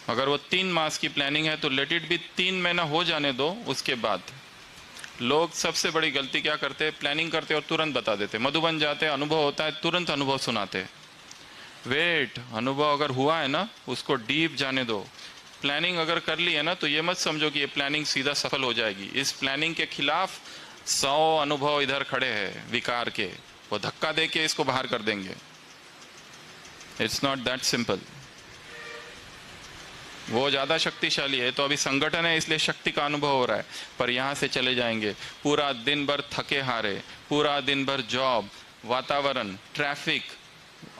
अगर वो 3 मास की प्लानिंग है तो लेट इट भी 3 महीना हो जाने दो। उसके बाद लोग सबसे बड़ी गलती क्या करते हैं, प्लानिंग करते और तुरंत बता देते। मधुबन जाते, अनुभव होता है, तुरंत अनुभव सुनाते। वेट, अनुभव अगर हुआ है ना, उसको डीप जाने दो। प्लानिंग अगर कर ली है ना, तो ये मत समझो कि ये प्लानिंग सीधा सफल हो जाएगी। इस प्लानिंग के खिलाफ 100 अनुभव इधर खड़े हैं विकार के, वो धक्का दे के इसको बाहर कर देंगे। It's not that simple. वो ज्यादा शक्तिशाली है, तो अभी संगठन है इसलिए शक्ति का अनुभव हो रहा है, पर यहां से चले जाएंगे पूरा दिन भर थके हारे, पूरा दिन भर जॉब, वातावरण, traffic,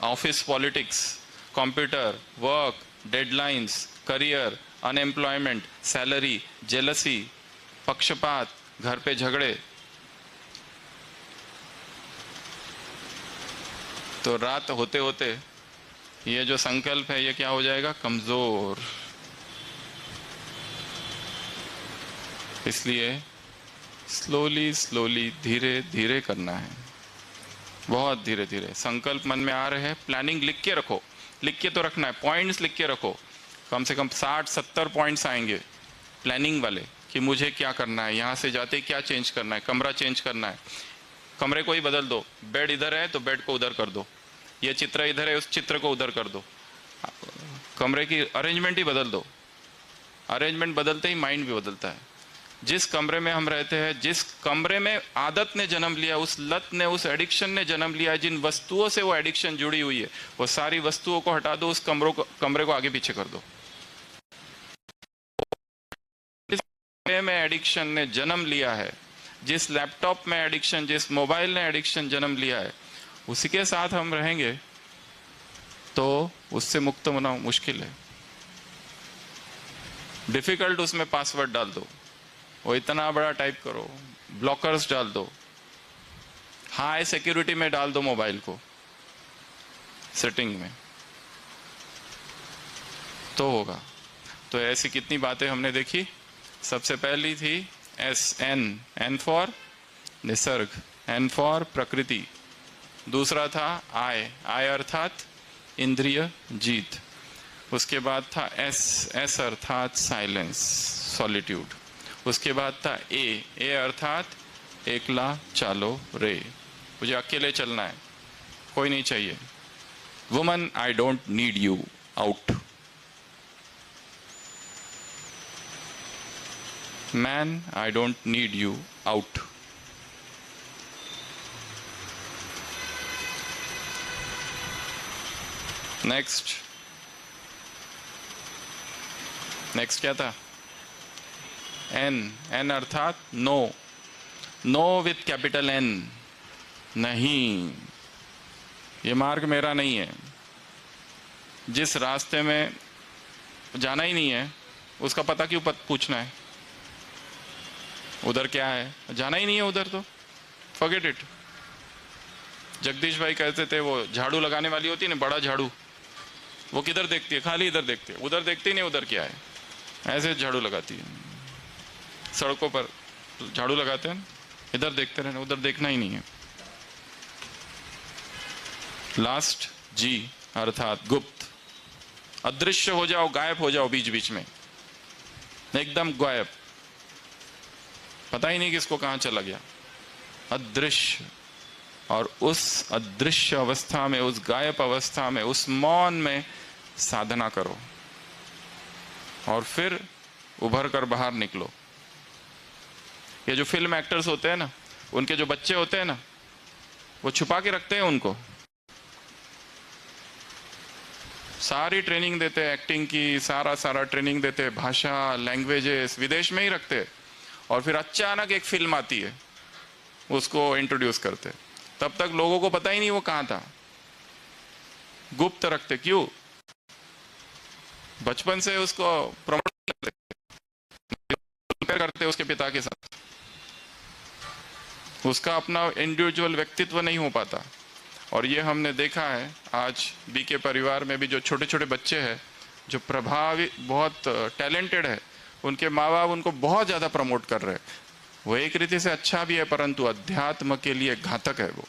office politics, computer, work, deadlines, career, unemployment, salary, jealousy, पक्षपात, घर पे झगड़े, तो रात होते होते ये जो संकल्प है ये क्या हो जाएगा, कमजोर। इसलिए स्लोली स्लोली, धीरे धीरे करना है, बहुत धीरे धीरे। संकल्प मन में आ रहे हैं, प्लानिंग लिख के रखो, लिख के तो रखना है, पॉइंट्स लिख के रखो। कम से कम 60-70 पॉइंट्स आएंगे प्लानिंग वाले कि मुझे क्या करना है, यहाँ से जाते क्या चेंज करना है, कमरा चेंज करना है, कमरे को ही बदल दो, बेड इधर है तो बेड को उधर कर दो, ये चित्र इधर है उस चित्र को उधर कर दो, कमरे की अरेंजमेंट ही बदल दो। अरेंजमेंट बदलते ही माइंड भी बदलता है। जिस कमरे में हम रहते हैं, जिस कमरे में आदत ने जन्म लिया, उस लत ने, उस एडिक्शन ने जन्म लिया है, जिन वस्तुओं से वो एडिक्शन जुड़ी हुई है, वो सारी वस्तुओं को हटा दो, उस कमरे को आगे पीछे कर दो। जिस कमरे में एडिक्शन ने जन्म लिया है, जिस लैपटॉप में एडिक्शन, जिस मोबाइल ने एडिक्शन जन्म लिया है, उसी के साथ हम रहेंगे तो उससे मुक्त होना मुश्किल है। डिफिकल्ट उसमें पासवर्ड डाल दो, वो इतना बड़ा टाइप करो, ब्लॉकर्स डाल दो, हाई सिक्योरिटी में डाल दो मोबाइल को, सेटिंग में, तो होगा। तो ऐसी कितनी बातें हमने देखी। सबसे पहली थी एन फॉर निसर्ग, एन फॉर प्रकृति। दूसरा था आई अर्थात इंद्रिय जीत। उसके बाद था एस अर्थात साइलेंस, सॉलिट्यूड। उसके बाद था ए अर्थात एकला चालो रे, मुझे अकेले चलना है, कोई नहीं चाहिए। Woman I don't need you, out. Man I don't need you, out. Next क्या था, एन अर्थात no, no with capital N, नहीं, ये मार्ग मेरा नहीं है। जिस रास्ते में जाना ही नहीं है उसका पता क्यों पूछना है। उधर क्या है, जाना ही नहीं है उधर तो फॉरगेट इट। जगदीश भाई कहते थे वो झाड़ू लगाने वाली होती है ना, बड़ा झाड़ू, वो किधर देखती है, खाली इधर देखती है, उधर देखती नहीं उधर क्या है, ऐसे झाड़ू लगाती है। सड़कों पर झाड़ू लगाते हैं, इधर देखते रहना, उधर देखना ही नहीं है। लास्ट जी अर्थात गुप्त, अदृश्य हो जाओ, गायब हो जाओ, बीच बीच में एकदम गायब, पता ही नहीं किसको कहां चला गया, अदृश्य। और उस अदृश्य अवस्था में, उस गायब अवस्था में, उस मौन में साधना करो और फिर उभर कर बाहर निकलो। ये जो फिल्म एक्टर्स होते हैं ना, उनके जो बच्चे होते हैं ना, वो छुपा के रखते हैं उनको, सारी ट्रेनिंग देते हैं एक्टिंग की, सारा ट्रेनिंग देते हैं, भाषा, लैंग्वेजेस विदेश में ही रखते हैं, और फिर अचानक एक फिल्म आती है, उसको इंट्रोड्यूस करते हैं। तब तक लोगों को पता ही नहीं वो कहां था, गुप्त रखते। क्यों? बचपन से उसको प्रमोट करते उसके पिता के साथ, उसका अपना इंडिविजुअल व्यक्तित्व नहीं हो पाता। और ये हमने देखा है आज बीके परिवार में भी, जो छोटे छोटे बच्चे हैं जो प्रभावी, बहुत टैलेंटेड है, उनके माँ बाप उनको बहुत ज़्यादा प्रमोट कर रहे हैं। वो एक रीति से अच्छा भी है, परंतु अध्यात्म के लिए घातक है वो।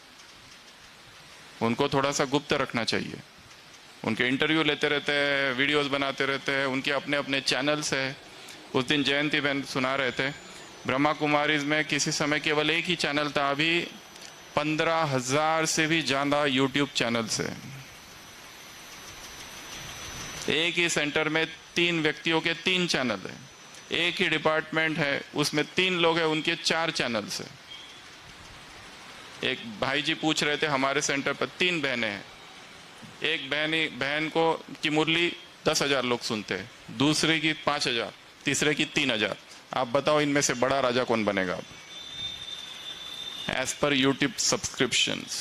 उनको थोड़ा सा गुप्त रखना चाहिए। उनके इंटरव्यू लेते रहते हैं, वीडियोस बनाते रहते हैं, उनके अपने अपने चैनल्स है। उस दिन जयंती बहन सुना रहे थे, ब्रह्मा कुमारीज में किसी समय केवल एक ही चैनल था, अभी 15,000 से भी ज़्यादा यूट्यूब चैनल्स है। एक ही सेंटर में 3 व्यक्तियों के 3 चैनल है, एक ही डिपार्टमेंट है, उसमें 3 लोग हैं, उनके 4 चैनल्स है। एक भाई जी पूछ रहे थे, हमारे सेंटर पर 3 बहनें हैं, एक बहन को की मुरली 10,000 लोग सुनते हैं, दूसरे की 5,000, तीसरे की 3,000। आप बताओ इनमें से बड़ा राजा कौन बनेगा अब, एज पर यूट्यूब सब्सक्रिप्शंस।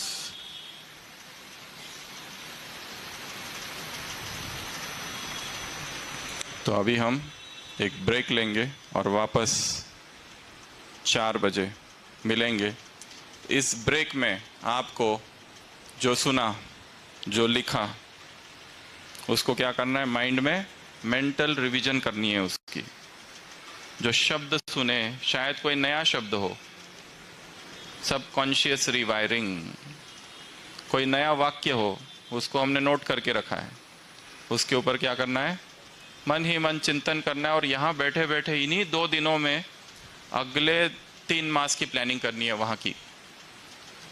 तो अभी हम एक ब्रेक लेंगे और वापस 4 बजे मिलेंगे। इस ब्रेक में आपको जो सुना, जो लिखा, उसको क्या करना है, माइंड में मेंटल रिवीजन करनी है उसकी। जो शब्द सुने, शायद कोई नया शब्द हो, सबकॉन्शियस रिवायरिंग, कोई नया वाक्य हो, उसको हमने नोट करके रखा है, उसके ऊपर क्या करना है, मन ही मन चिंतन करना है। और यहाँ बैठे बैठे इन्हीं 2 दिनों में अगले 3 मास की प्लानिंग करनी है वहाँ की।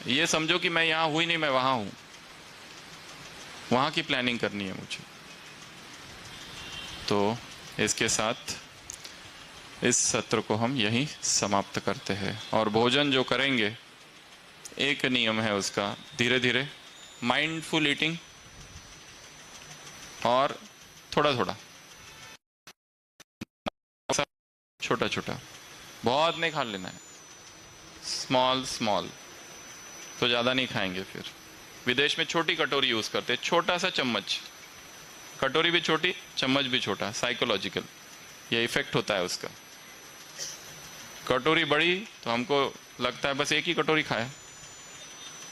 ये समझो कि मैं यहाँ हुई नहीं, मैं वहाँ हूँ, वहाँ की प्लानिंग करनी है मुझे। तो इसके साथ इस सत्र को हम यहीं समाप्त करते हैं। और भोजन जो करेंगे, एक नियम है उसका, धीरे धीरे माइंडफुल ईटिंग, और थोड़ा थोड़ा, छोटा छोटा, बहुत नहीं खा लेना है, स्मॉल स्मॉल, तो ज़्यादा नहीं खाएंगे। फिर विदेश में छोटी कटोरी यूज़ करते हैं, छोटा सा चम्मच, कटोरी भी छोटी, चम्मच भी छोटा, साइकोलॉजिकल ये इफेक्ट होता है उसका। कटोरी बड़ी तो हमको लगता है बस एक ही कटोरी खाए,